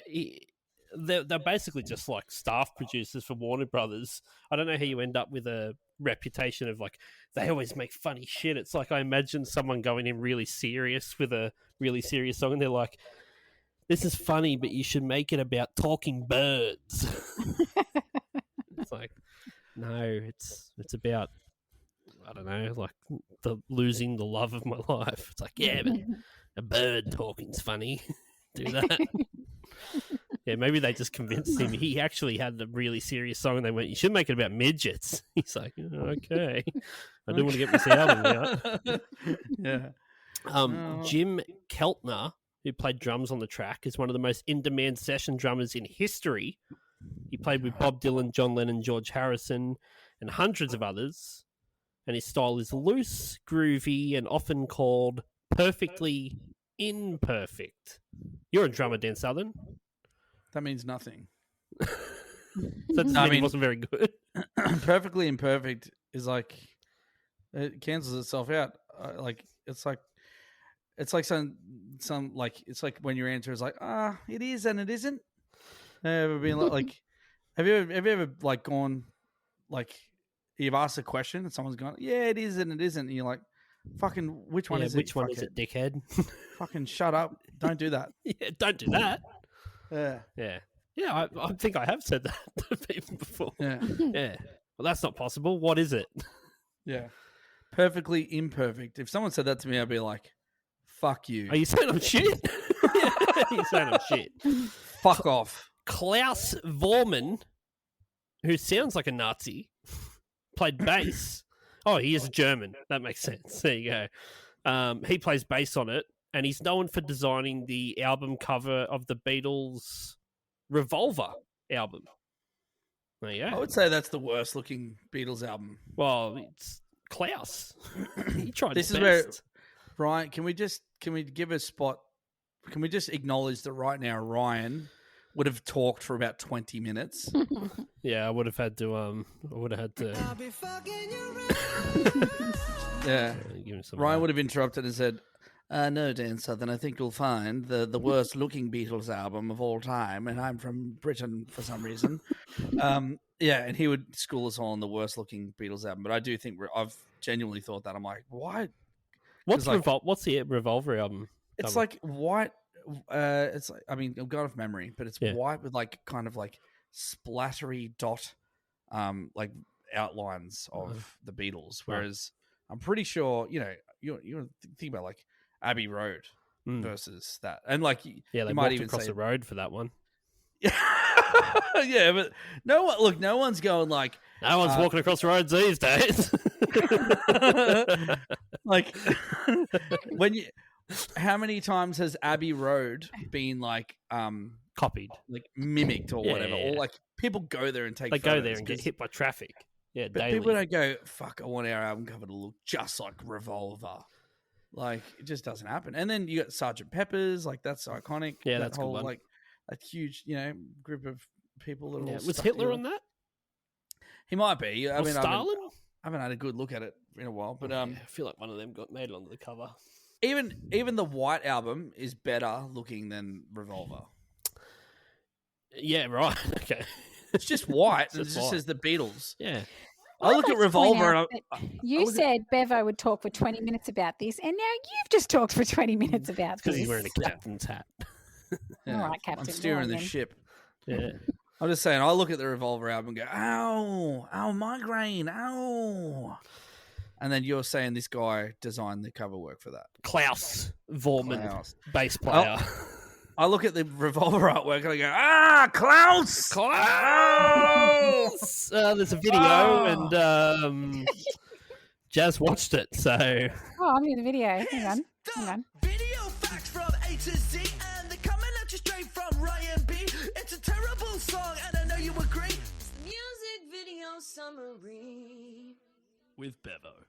But they're basically just like staff producers for Warner Brothers. I don't know how you end up with a reputation of like they always make funny shit. It's like I imagine someone going in really serious with a really serious song, and they're like, "This is funny, but you should make it about talking birds." It's like, no, it's about, I don't know, like losing the love of my life. It's like, yeah, but a bird talking's funny. Do that. Yeah, maybe they just convinced him. He actually had a really serious song, and they went, "You should make it about midgets." He's like, "Okay, I do want to get this album out." Yeah. Jim Keltner, who played drums on the track, is one of the most in-demand session drummers in history. He played with Bob Dylan, John Lennon, George Harrison, and hundreds of others. And his style is loose, groovy, and often called perfectly imperfect. You're a drummer, Dan Southern. That means nothing. He wasn't very good. Perfectly imperfect is like, it cancels itself out. It's like some like, it's like when your answer is like, it is and it isn't. Have you ever been like, have you ever like gone like, you've asked a question and someone's gone, yeah, it is and it isn't, and you're like, fucking, which one is it? Which one is it, dickhead? Fucking shut up! Don't do that. Yeah, don't do that. Yeah. I think I have said that to people before. Yeah. Well, that's not possible. What is it? Yeah. Perfectly imperfect. If someone said that to me, I'd be like, fuck you. Are you saying I'm shit? You're saying I'm shit. Fuck off. Klaus Vormann, who sounds like a Nazi, played bass. Oh, he is German. That makes sense. There you go. He plays bass on it, and he's known for designing the album cover of the Beatles' Revolver album. There you go. I would say that's the worst looking Beatles album. Well, it's Klaus. He tried this his is best. Where, Ryan, can we give a spot? Can we just acknowledge that right now Ryan would have talked for about 20 minutes? Yeah, I would have had to. Yeah. Ryan would have interrupted and said, no, Dan Southern, I think you'll find the worst looking Beatles album of all time, and I'm from Britain for some reason. Yeah, and he would school us all on the worst looking Beatles album. But I do think I've genuinely thought that. I'm like, why? What's the Revolver album? It's like white. It's like, I mean, I'm going off memory, but it's white with like kind of like splattery dot, like outlines of the Beatles. Whereas I'm pretty sure, you think about like Abbey Road versus that, and like they might even cross the road for that one. Yeah, but no one's going like, no one's walking across the roads these days. Like how many times has Abbey Road been like copied, like mimicked or whatever? Or like people go there and take photos. Go there and get hit by traffic. Yeah, but daily. People don't go, fuck, I want our album cover to look just like Revolver. Like, it just doesn't happen. And then you got Sgt. Pepper's, like that's iconic. Yeah, that that's whole a good one. like a huge, group of people that are all was Hitler on that? He might be. I mean, Stalin? I haven't had a good look at it in a while. But I feel like one of them got made onto the cover. even the White album is better looking than Revolver. Yeah, right. Okay. It's just white. It's and it just just white. says the Beatles. Yeah. I look at Revolver and you said Bevo would talk for 20 minutes about this, and now you've just talked for 20 minutes about this. Because he's wearing a captain's hat. All right, Captain. I'm steering the then. ship. Yeah. I'm just saying, I look at the Revolver album and go, ow, migraine, ow. And then you're saying this guy designed the cover work for that. Klaus Vormann, Klaus. bass player. I look at the Revolver artwork and I go, Klaus! Klaus! There's a video and Jazz watched it, so... Oh, I'm in the video. Hang on. Video facts from A to Z, and they're coming at you straight from Ryan B. It's a terrible song, and I know you agree. Music video summary with Bevo.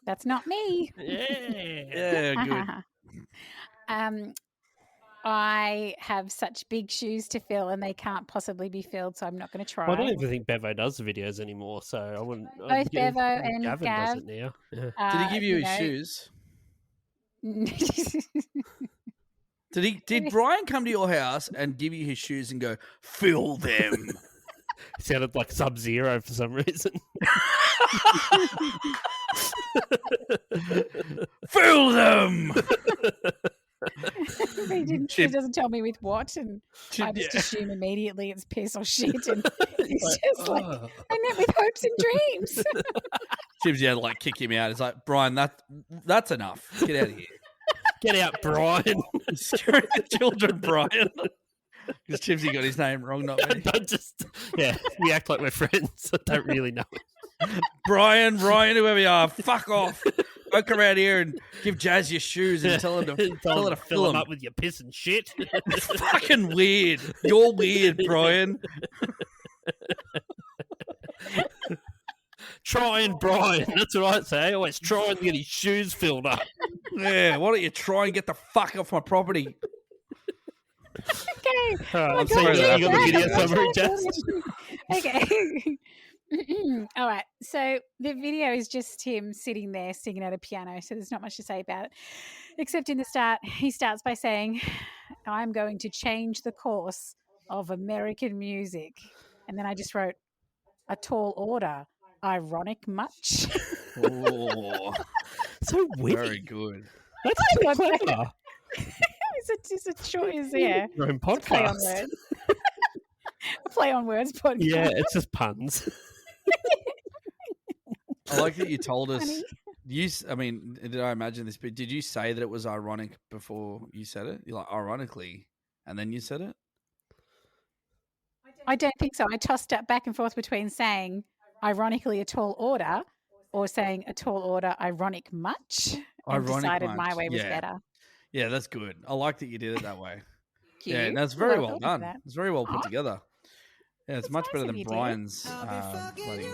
That's not me. Yeah, good. I have such big shoes to fill, and they can't possibly be filled, so I'm not going to try. Well, I don't even think Bevo does the videos anymore, so I wouldn't. Both Bevo and Gavin Gav does it now. Yeah. Did he give you his shoes? Did Brian come to your house and give you his shoes and go, fill them? It sounded like Sub-Zero for some reason. Fill them! He doesn't tell me with what, and I just assume immediately it's piss or shit, and it's just like, I met with hopes and dreams. Chibsy had to like kick him out. It's like, Brian, that's enough. Get out of here. Get out, Brian. Scaring the children, Brian. Because Chibsy got his name wrong, not me. We act like we're friends. I don't really know it. Brian, whoever you are, fuck off. Don't come around here and give Jazz your shoes and tell her to fill them up with your piss and shit. It's fucking weird. You're weird, Brian. Trying Brian. That's what I say. Always trying to get his shoes filled up. Yeah, why don't you try and get the fuck off my property? Okay. I'm sorry, you got the video summary, Jazz. Okay. All right. So the video is just him sitting there singing at a piano. So there's not much to say about it, except in the start, he starts by saying, "I'm going to change the course of American music," and then I just wrote, "A tall order. Ironic much?" Oh, so witty. Very good. That's clever. It's a choice, yeah. Your own podcast. Play on words podcast. Yeah, it's just puns. I like that you told us. Did I imagine this? But did you say that it was ironic before you said it? You're like, ironically, and then you said it? I don't think so. I tossed it back and forth between saying, ironically, a tall order, or saying a tall order, ironic much. And decided my way was better. Yeah, that's good. I like that you did it that way. Yeah, and that's very well done. It's very well put together. Yeah, it's much better than Brian's bloody...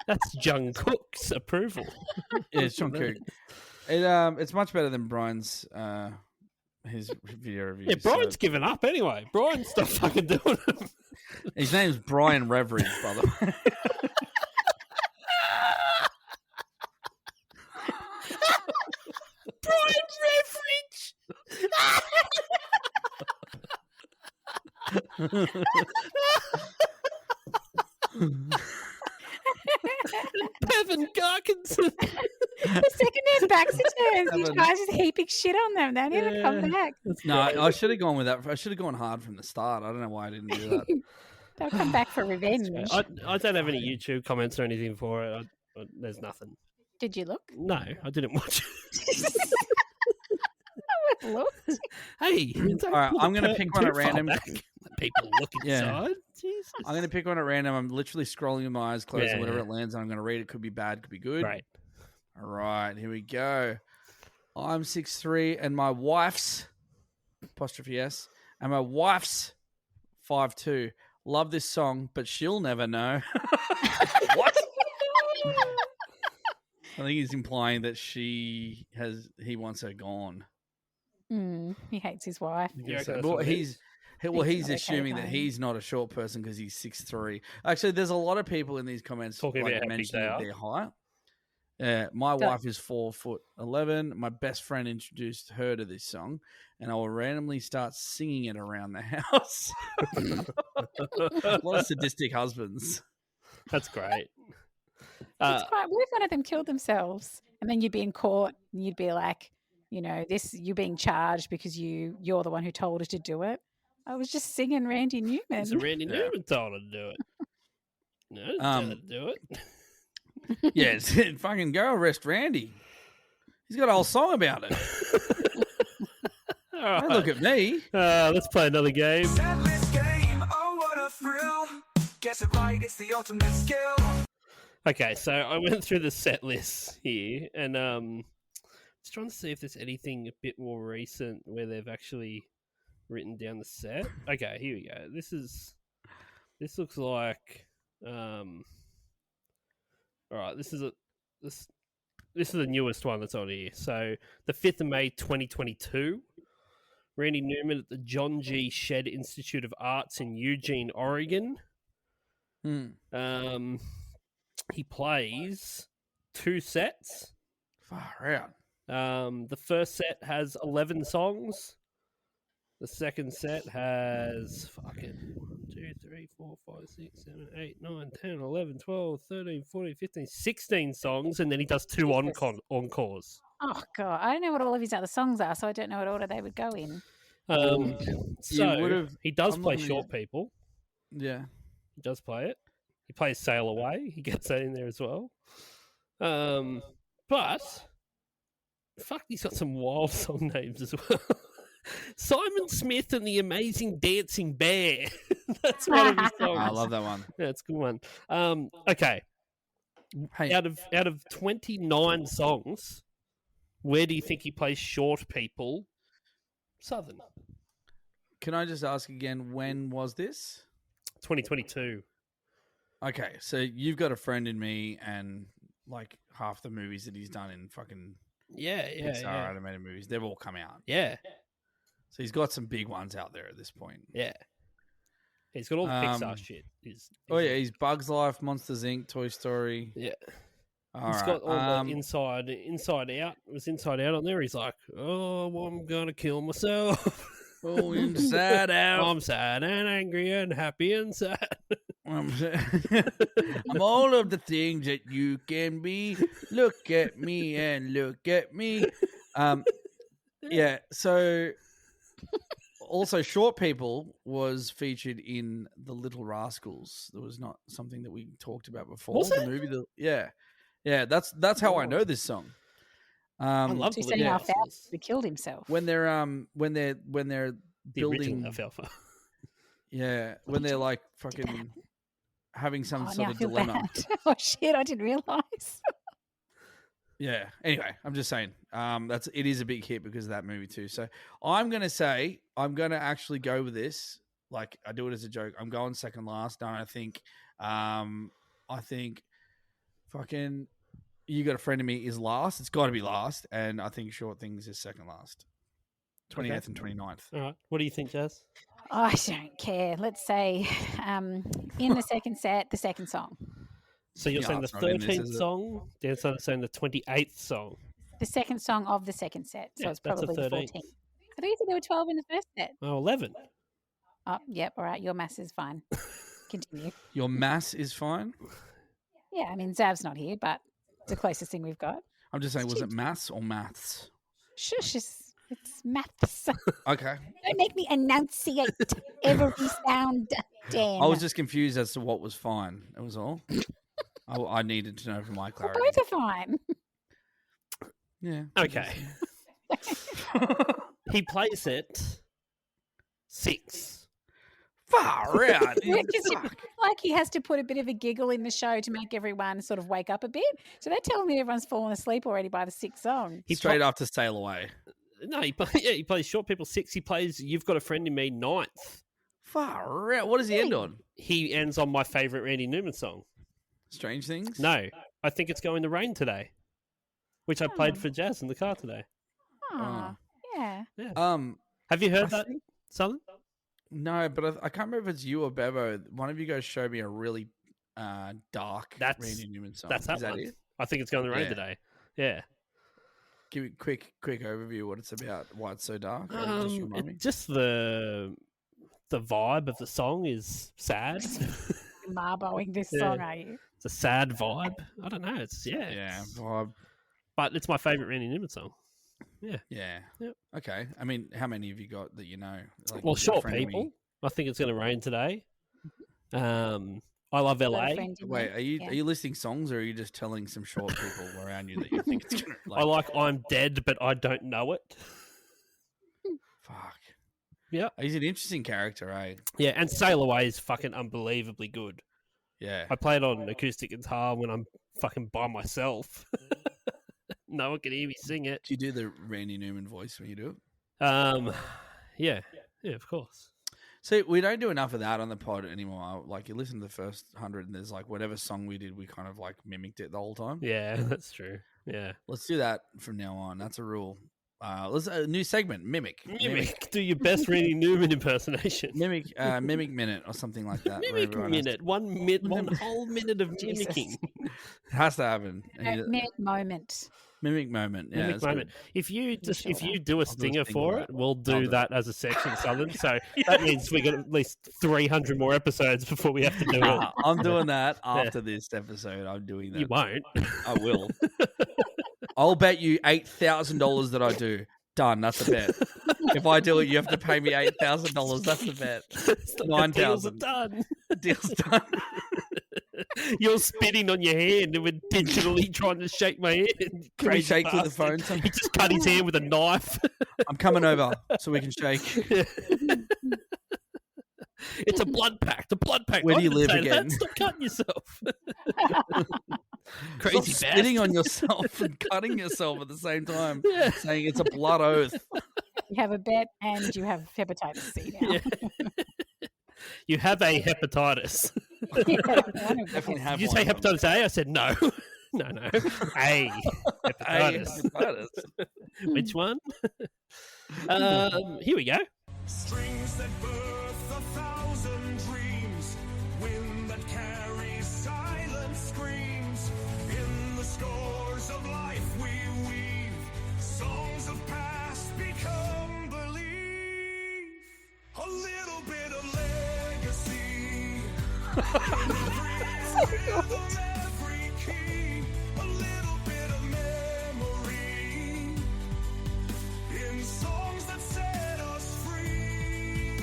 That's Jung Cook's approval. Yeah, it's John Cook. It's much better than Brian's his video review. Yeah, Brian's given up anyway. Brian's not fucking doing it. His name's Brian Reveridge, by the way. Brian Reveridge. Bevan Garkinson. The second there's backs to turns, you guys just heaping shit on them. They never come back. No, I should have gone with that. I should have gone hard from the start. I don't know why I didn't do that. They'll come back for revenge. I don't have any YouTube comments or anything for it. There's nothing. Did you look? No, I didn't watch it. I looked. Hey, all right, I'm going to pick one at random. Let people look inside. Jesus. I'm going to pick one at random. I'm literally scrolling with my eyes closed, and whatever it lands on, I'm going to read it. Could be bad, could be good. Right. All right, here we go. I'm 6'3", and my wife's apostrophe S, and my wife's 5'2". Love this song, but she'll never know. What? I think he's implying that he wants her gone. He hates his wife. Yeah, well, Well, he's not okay assuming at that home. he's not a short person because he's 6'3". Actually, there's a lot of people in these comments Talking about how big mentioning they are. their height. My So- wife is 4'11". My best friend introduced her to this song, and I will randomly start singing it around the house. A lot of sadistic husbands. That's great. It's quite. What if one of them killed themselves, and then you'd be in court, and you'd be like, you're being charged because you're the one who told her to do it. I was just singing Randy Newman. So Randy Newman told her to do it. No, I didn't tell her to do it. Yeah, fucking go arrest Randy. He's got a whole song about it. All right. Don't look at me. Let's play another game. Endless game, oh what a thrill. Guess it right, it's the ultimate skill. Okay, so I went through the set list here, and just trying to see if there's anything a bit more recent where they've actually written down the set. Okay, here we go. This looks like all right. This is the newest one that's on here. So the 5th of May 2022, Randy Newman at the John G. Shedd Institute of Arts in Eugene, Oregon. He plays 2 sets. Far out. The first set has 11 songs. The second set has fucking 1, 2, 3, 4, 5, 6, 7, 8, 9, 10, 11, 12, 13, 14, 15, 16 songs, and then he does 2 encores. Oh God, I don't know what all of his other songs are, so I don't know what order they would go in. So he does I'm play looking short at- people. Yeah. He does play it. He plays Sail Away. He gets that in there as well. But fuck, he's got some wild song names as well. Simon Smith and the Amazing Dancing Bear. That's one of his songs. I love that one. Yeah, it's a good one. Okay. Hey, Out of 29 songs, where do you think he plays short people? Southern. can I just ask again, when was this? 2022. Okay, so you've got a friend in me, and like half the movies that he's done in fucking Pixar animated movies, they've all come out. Yeah. So he's got some big ones out there at this point. Yeah. He's got all the Pixar shit. He's Bugs Life, Monsters Inc., Toy Story. Yeah. All He's right. got all the Inside Out. It was Inside Out on there. He's like, oh, I'm going to kill myself. Oh, Inside Out. I'm sad and angry and happy and sad. I'm all of the things that you can be. Look at me and look at me. Yeah, so also Short People was featured in The Little Rascals. That was not something that we talked about before. Was the it? movie yeah, that's how I know this song. I love So the he's saying Little alfalfa Rascals. killed himself. When they're The building original alfalfa. yeah, when they're like fucking having some now sort I of feel dilemma. bad. Oh shit! I didn't realize. Yeah. Anyway, I'm just saying, it is a big hit because of that movie too. So I'm gonna actually go with this. Like I do it as a joke. I'm going second last. No, I think fucking You Got a Friend of Me is last. It's got to be last, and I think Short Things is second last. 28th and 29th. All right. What do you think, Jazz? I don't care. Let's say in the second set, the second song. So you're Yeah, saying the it's not in this, 13th is it? song? Dan's saying the 28th song. The second song of the second set. So Yeah, it's that's a probably the 13th. 14th. I thought you said there were 12 in the first set. Oh, 11. Oh, yep. All right. Your mass is fine. Continue. Your mass is fine. Yeah, I mean, Zav's not here, but it's the closest thing we've got. I'm just saying, was it maths or maths? Shush, it's maths. Okay. Don't make me enunciate every sound, Dan. I was just confused as to what was fine. That was all. I needed to know for my Well, clarity. both are fine. Yeah. Okay. He plays it 6. Far out. Yeah, 'cause you- like he has to put a bit of a giggle in the show to make everyone sort of wake up a bit. So they're telling me everyone's fallen asleep already by the 6th song. Straight after Sail Away. No, he plays Short People 6. He plays You've Got a Friend in Me 9th. Far out. What does he end on? He ends on my favourite Randy Newman song. Strange Things? No, I think it's going to rain today, which I played Oh. for Jazz in the car today. Oh, yeah. Yeah. Um, Have you heard I that, Southern? No, but I can't remember if it's you or Bevo. One of you guys showed me a really dark Randy Newman song. That's that Is that one. it? I think it's going to rain today. Yeah. Give me quick overview what it's about, why it's so dark. Just remind me. Just the vibe of the song is sad. Marboing this song, are you? It's a sad vibe. I don't know. It's vibe. But it's my favorite Randy Newman song. Yeah. Yeah. Yep. Okay. I mean, how many have you got that you know? Like, Well, Short People. I think it's going to rain today. I Love LA. Wait, are you listing songs, or are you just telling some short people around you that you think it's going to? I like I'm Dead, but I don't know it. Fuck. Yeah. He's an interesting character, eh? Yeah, and Sail Away is fucking unbelievably good. Yeah. I play it on acoustic guitar when I'm fucking by myself. No one can hear me sing it. Do you do the Randy Newman voice when you do it? Yeah, of course. See, we don't do enough of that on the pod anymore. Like, you listen to the first 100 and there's like whatever song we did, we kind of like mimicked it the whole time. Yeah, that's true. Yeah. Let's do that from now on. That's a rule. Let's a new segment, mimic. Do your best Randy Newman impersonation. Mimic minute or something like that. Mimic minute. One whole minute of mimicking. It has to happen. Mimic moment. Mimic moment. Yeah, Mimic moment. Good. If you do a stinger for it, we'll do that as a section, Southern. So that means we got at least 300 more episodes before we have to do it. I'm doing that after this episode. I'm doing that. You won't. I will. I'll bet you $8,000 that I do. Done. That's a bet. If I do it, you have to pay me $8,000. That's the bet. 9,000. Deals are done. Deal's done. You're spitting on your hand and we're digitally trying to shake my hand. Can we shake with the phone? He just cut his hand with a knife. I'm coming over so we can shake. It's a blood pact. A blood pact. Where do you live again? Stop cutting yourself. Crazy Stop spitting on yourself and cutting yourself at the same time, saying it's a blood oath. You have a bet and you have hepatitis C now. Yeah. You have a hepatitis. Definitely have. Did you say hepatitis A? I said no. No. A hepatitis. Which one? Here we go. Strings that birth 1,000 dreams, wind that carries silent screams. In the scores of life we weave, songs of past become belief. A little bit of legacy. Every key, a little bit of memory. In songs that set us free.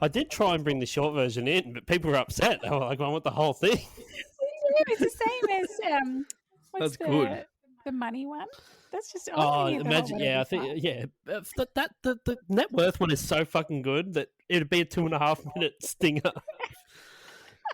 I did try and bring the short version in, but people were upset. They were like, I want the whole thing. It's the same as what's That's good. The money one. That's just imagine. Yeah, I think the net worth one is so fucking good that it'd be a 2.5 minute stinger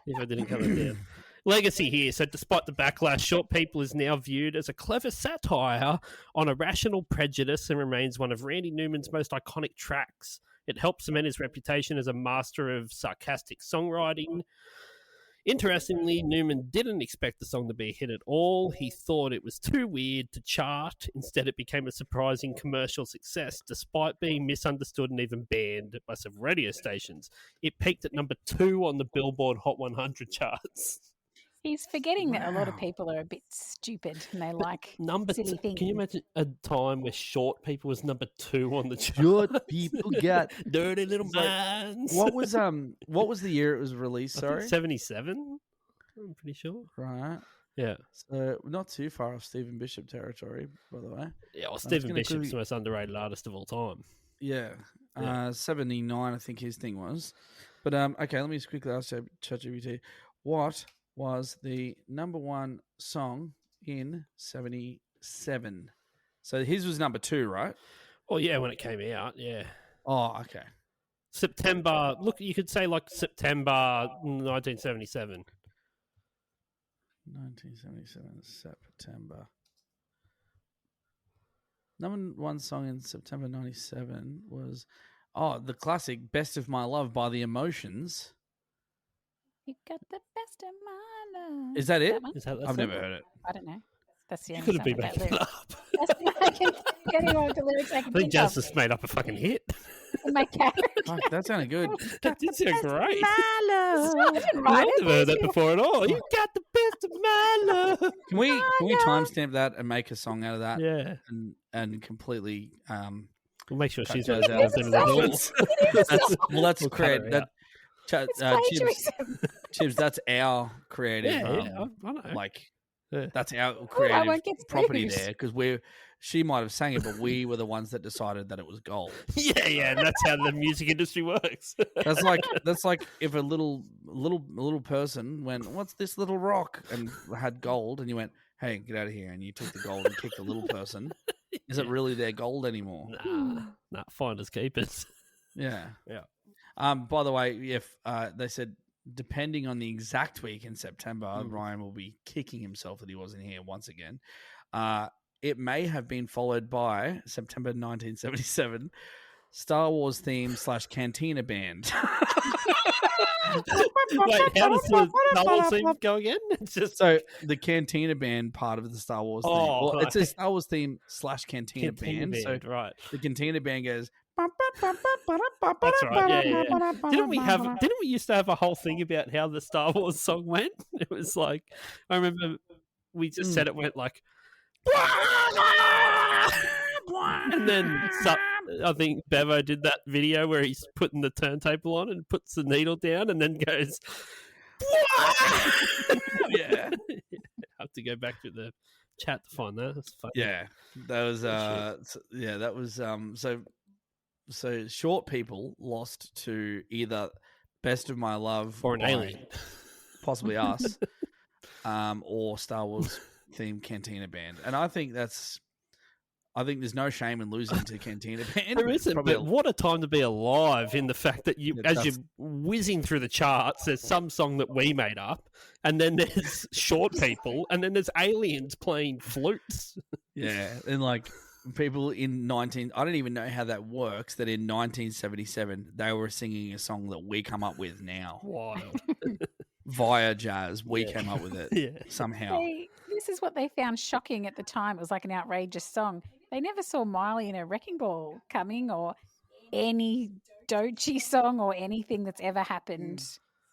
if I didn't come it down. Legacy here. So despite the backlash, Short People is now viewed as a clever satire on irrational prejudice and remains one of Randy Newman's most iconic tracks. It helps cement his reputation as a master of sarcastic songwriting. Interestingly, Newman didn't expect the song to be a hit at all. He thought it was too weird to chart. Instead, it became a surprising commercial success, despite being misunderstood and even banned by some radio stations. It peaked at number 2 on the Billboard Hot 100 charts. He's forgetting that a lot of people are a bit stupid and they like silly things. Can you imagine a time where Short People was number 2 on the chart? Short people got dirty little minds. What was the year it was released? Sorry, 77. I'm pretty sure. Right. Yeah. So not too far off Stephen Bishop territory, by the way. Yeah. Well, Stephen Bishop's the most underrated artist of all time. Yeah. 79, I think his thing was. But okay, let me just quickly ask ChatGPT, what was the number 1 song in 77? So his was number 2, right? Oh yeah, when it came out, yeah. Oh, okay. September. Look, you could say like September 1977. 1977 September. Number 1 song in September 97 was the classic "Best of My Love" by The Emotions. You got the best of my love. Is that it? I've never heard it. I don't know. That's the You only could have been song making it up. I can get any of the lyrics I can I think think of. Jazz just made up a fucking hit. My cat. Fuck, that sounded good. That did sound great. I didn't write I've it. never heard that before at all. You got the best of my love. Can we timestamp that and make a song out of that? Yeah. And completely We'll make sure she's goes out out of of the that's We'll cut create her that. It's plagiarism. Chibs, that's our creative. Yeah, I know. Like Yeah. that's our I creative won't get property spoofed. there because she might have sang it, but we were the ones that decided that it was gold. Yeah, and that's how the music industry works. That's like if a little person went, "What's this little rock?" and had gold, and you went, "Hey, get out of here!" and you took the gold and kicked the little person. Is it really their gold anymore? Nah, finders keepers. Yeah. Yeah. By the way, if they said depending on the exact week in September, Ryan will be kicking himself that he wasn't here once again. It may have been followed by September 1977 Star Wars theme / Cantina band. Wait, how does the Star Wars theme go again? It's just So the Cantina band part of the Star Wars theme. Oh, Well, it's a right. Star Wars theme / Cantina band. So right. the Cantina band goes. That's right. Yeah. Didn't we used to have a whole thing about how the Star Wars song went? It was like, I remember we just said it went like, and then I think Bevo did that video where he's putting the turntable on and puts the needle down and then goes, yeah. I have to go back to the chat to find that. That's funny. Yeah, that was that was so short people lost to either Best of My Love Or an by alien. possibly us, or Star Wars themed Cantina band, and I think there's no shame in losing to Cantina band. There isn't, Probably but what a time to be alive in the fact that Yeah, as that's- you're whizzing through the charts, there's some song that we made up, and then there's short people, and then there's aliens playing flutes. Yeah, and like people in I don't even know how that works. That in 1977 they were singing a song that we come up with now Wild. via jazz. We came up with it Yeah. somehow. This is what they found shocking at the time. It was like an outrageous song. They never saw Miley in a wrecking ball coming or any Doechii song or anything that's ever happened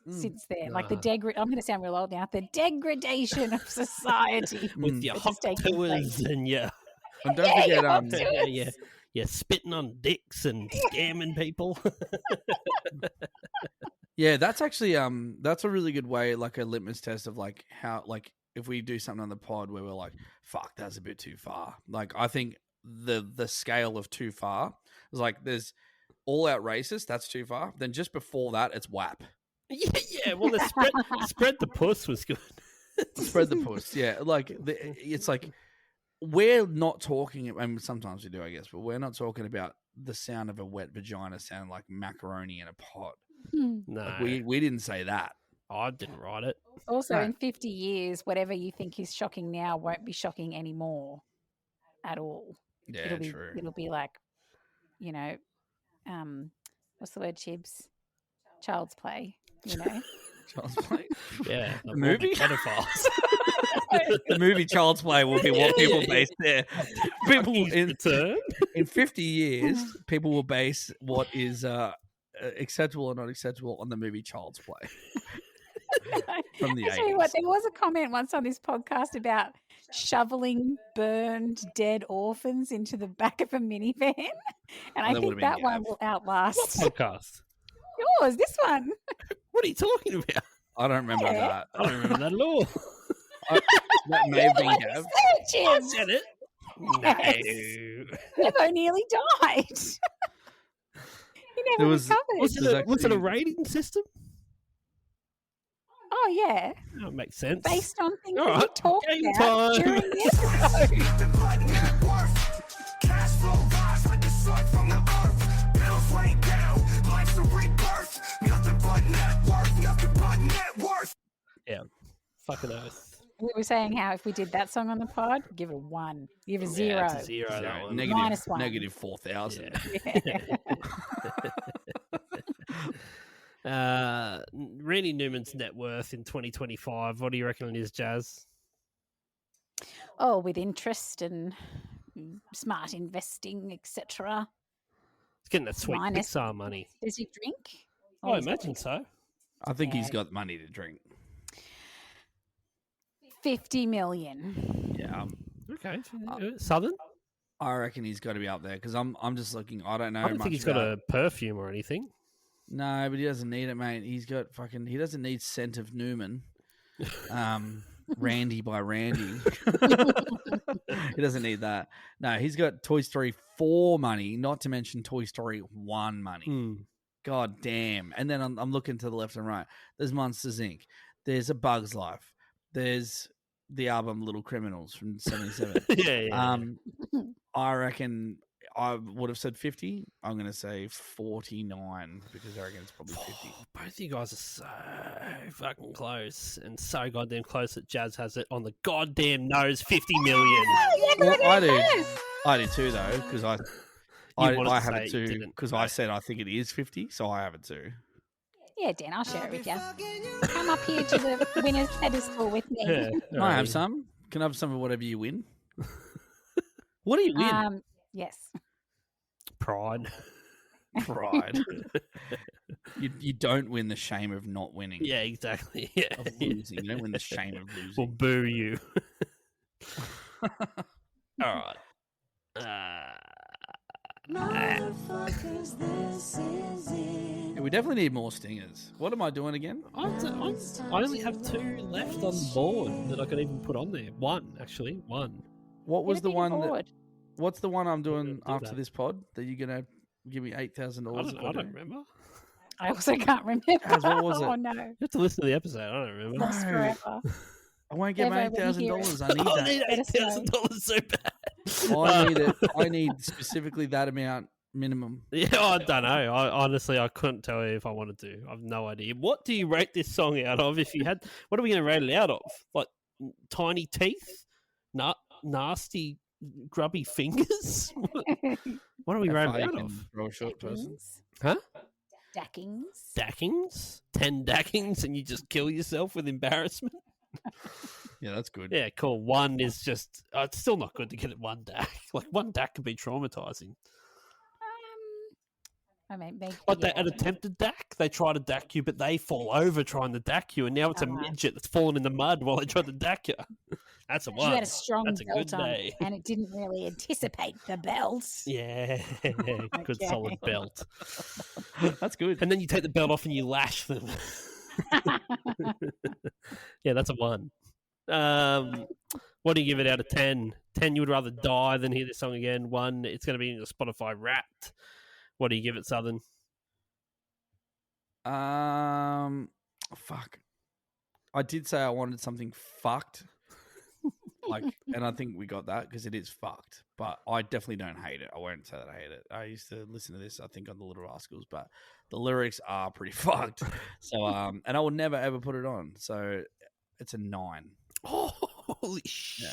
since then. Like I'm going to sound real old now. The degradation of society. With your that hot has taken tours place. and your And don't forget, hot tours. you're spitting on dicks and scamming people. Yeah, that's actually that's a really good way, like a litmus test of like how, like if we do something on the pod where we're like, fuck, that's a bit too far. Like I think the scale of too far is like there's all out racist, that's too far. Then just before that, it's WAP. yeah. Well, the spread the puss was good. Spread the puss. Yeah, like it's like we're not talking. I mean, sometimes we do, I guess, but we're not talking about the sound of a wet vagina sounding like macaroni in a pot. No, Like, we didn't say that. I didn't write it. Also, No. in 50 years, whatever you think is shocking now won't be shocking anymore at all. Yeah, It'll true. be like, you know, what's the word, Chibs? Child's play, you know? Child's Play. Yeah, The movie? pedophiles. The movie Child's Play will be what people base there. People in Return. 50 years, people will base what is acceptable or not acceptable on the movie Child's Play from the I tell you what, 80s. there was a comment once on this podcast about shoveling burned dead orphans into the back of a minivan, and I That think would've been that one Gav. will outlast Podcast. yours. This one, What are you talking about? I don't remember Yeah. that. I don't remember that at all. That may have been What Gav. is I it, said it. Yes. Nevo nearly died. He never was- recovered. Was There's it a actually- rating system? Oh yeah, That makes sense. based on things All that we right, talked game about time. during the episode. Cash flow rise with the sun from the earth. Bills way down, life's a rebirth. Nothing but net worth, nothing but net worth. Yeah. Fucking oath. We were saying how if we did that song on the pod, give it a 1, give it a 0. Yeah, it's a zero. That one. Minus one. Negative 4,000. Randy Newman's net worth in 2025. What do you reckon it is, Jazz? Oh, with interest and smart investing, etc. It's getting that sweet Minus- Pixar money. Does he drink? I imagine so. I think he's Yeah. got money to drink. 50 million. Yeah. Okay. Southern? I reckon he's got to be up there because I'm just looking. I don't know. I don't much think he's got about- a perfume or anything. No, but he doesn't need it, mate. He's got fucking. He doesn't need scent of Newman. Randy by Randy. He doesn't need that. No, he's got Toy Story 4 money, not to mention Toy Story 1 money. God damn. And then I'm looking to the left and right. There's Monsters, Inc. There's A Bug's Life. There's the album Little Criminals from 77. Yeah. I reckon I would have said 50. I'm going to say 49 because I reckon it's probably 50. Both of you guys are so fucking close and so goddamn close that Jazz has it on the goddamn nose. 50 million. Well, I do too, though, because I have it too because I said I think it is 50, so I have it too. Yeah, Dan, I'll share it with you. Come up here to the winner's pedestal with me. Yeah, Can I have some? Can I have some of whatever you win? What do you win? Yes. Pride. Pride. You don't win the shame of not winning. Yeah, exactly. Yeah. Of losing. You don't win the shame of losing. We'll boo you. All right. Yeah, we definitely need more stingers. What am I doing again? I only have 2 left on the board that I could even put on there. One, actually. One. What was the one? Board. What's the one I'm doing do after that. this pod that you're gonna give me $8,000? I don't remember. I also can't remember. Jazz, what was it? Oh, no. You have to listen to the episode. I don't remember. Lost forever. I won't get my Never when you hear $8,000. I need I that. need Let us know. $8,000 so bad. I need it. I need specifically that amount minimum. Yeah, I don't know. Honestly, I couldn't tell you if I wanted to. I've no idea. What do you rate this song out of? If you had, what are we going to rate it out of? Like tiny teeth, nasty, grubby fingers. What do we rate it out of? Throw a short person. Huh? Dackings. Dackings? 10 dackings, and you just kill yourself with embarrassment. Yeah, that's good. Yeah, cool. One is just. It's still not good to get it one dack. Like one dack can be traumatizing. I mean, Like an attempted dack, they try to dack you, but they fall over trying to dack you, and now it's a midget that's fallen in the mud while they try to dack you. That's a one. You had a strong That's a good belt on, day. and it didn't really anticipate the belt. Yeah, good Okay. solid belt. That's good. And then you take the belt off and you lash them. Yeah, that's a one. What do you give it out of 10? 10, you would rather die than hear this song again. 1, it's going to be in your Spotify Wrapped. What do you give it, Southern? Fuck. I did say I wanted something fucked. And I think we got that because it is fucked. But I definitely don't hate it. I won't say that I hate it. I used to listen to this, I think, on the Little Rascals, but the lyrics are pretty fucked. So, and I would never ever put it on. So it's a 9. Oh, holy shit.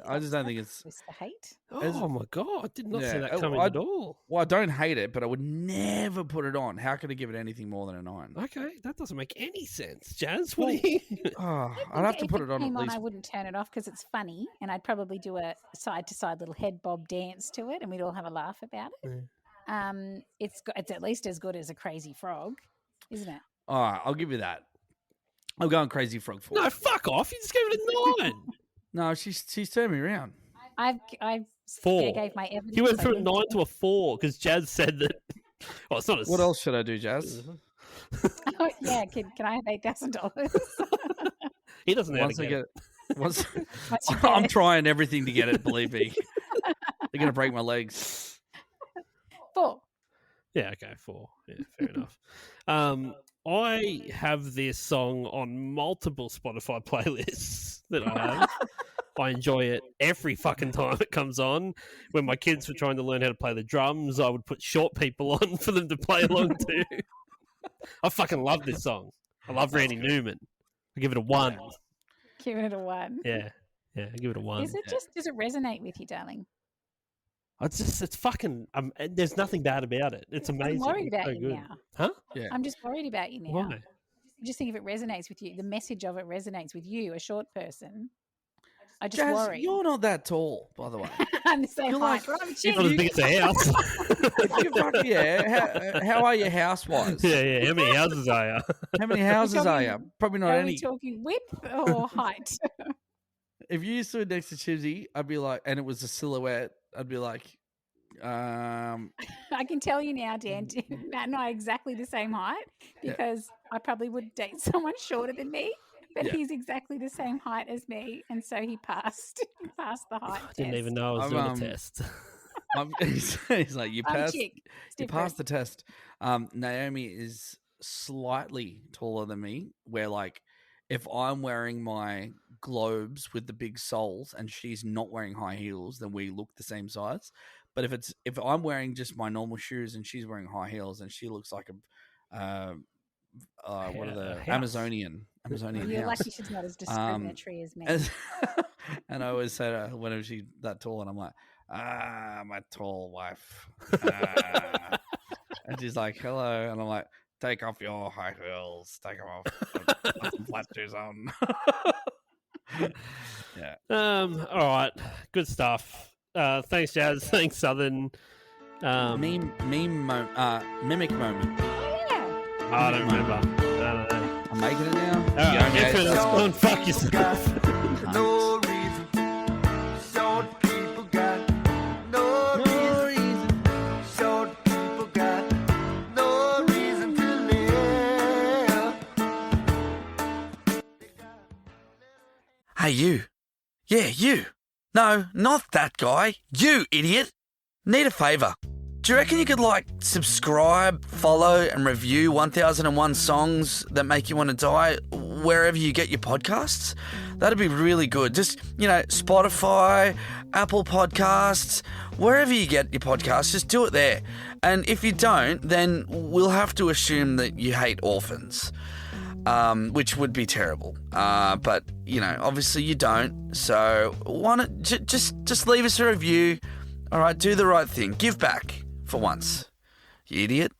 I just don't think it's. What's the hate? Oh my God. I did not see Yeah, that coming at all. Well, I don't hate it, but I would never put it on. How could I give it anything more than a 9? Okay, that doesn't make any sense. Jazz, what do you... Oh, I'd have to If put it on at came least. I wouldn't turn it off because it's funny, and I'd probably do a side-to-side little head bob dance to it, and we'd all have a laugh about it. It's at least as good as a Crazy Frog, isn't it? All right, I'll give you that. I'm going Crazy Frog 4. No, fuck off. You just gave it a 9. No, she's turned me around. I've 4. gave my evidence. You went I from a didn't- 9 to a 4 because Jazz said that... Well, it's not as... What else should I do, Jazz? Oh, yeah, can I have $8,000? He doesn't know how to Once I get get it. it. Once, Once you I'm get it. trying everything to get it, believe me. They're going to break my legs. 4. Yeah, okay, 4. Yeah, fair enough. I have this song on multiple Spotify playlists that I have. I enjoy it every fucking time it comes on. When my kids were trying to learn how to play the drums, I would put short people on for them to play along to. I fucking love this song. I love Randy Newman. I give it a 1. Giving it a 1. Yeah, I give it a 1. Is it does it resonate with you, darling? It's fucking. There's nothing bad about it. It's amazing. I'm worried It's about so you good. now. Huh? Yeah. I'm just worried about you now. Why? I just think if it resonates with you, the message of it resonates with you, a short person. I just Jazz, worry. you're not that tall, by the way. I'm the same You're height. like- but I'm a You're not as chick. big as a house. How are you house-wise? yeah. How many houses are you? How many houses are talking- you? Probably not Are any. we talking width or height? If you stood next to Chibsy, I'd be like, and it was a silhouette, I'd be like, I can tell you now, Dan, Matt and I are exactly the same height because I probably would date someone shorter than me, but Yeah. he's exactly the same height as me, and so he passed. He passed the height test. Didn't even know I was I'm, doing a um, test. he's like, you I'm passed. chick. It's You different. passed the test. Naomi is slightly taller than me. Where like, if I'm wearing my globes with the big soles and she's not wearing high heels, then we look the same size. But if I'm wearing just my normal shoes and she's wearing high heels, and she looks like a what are the house. Amazonian You're house. lucky she's not as discriminatory as me. And I always say to her whenever she's that tall, and I'm like, my tall wife. And she's like, hello. And I'm like, take off your high heels. Take them off. Put some flat shoes on. Yeah. All right. Good stuff. Thanks, Jazz. Thanks, Southern. Mimic moment. Yeah. I don't remember. I don't know. I'm making it now. All right, Yeah, get okay. go and fuck yourself. No reason. Short people got no reason. Short people got no reason to live. Hey, you. Yeah, you. No, not that guy. You, idiot. Need a favour. Do you reckon you could, subscribe, follow, and review 1001 Songs That Make You Want to Die wherever you get your podcasts? That'd be really good. Just, Spotify, Apple Podcasts, wherever you get your podcasts, just do it there. And if you don't, then we'll have to assume that you hate orphans. Which would be terrible. But, obviously you don't. So why not just leave us a review. All right, do the right thing. Give back for once. You idiot.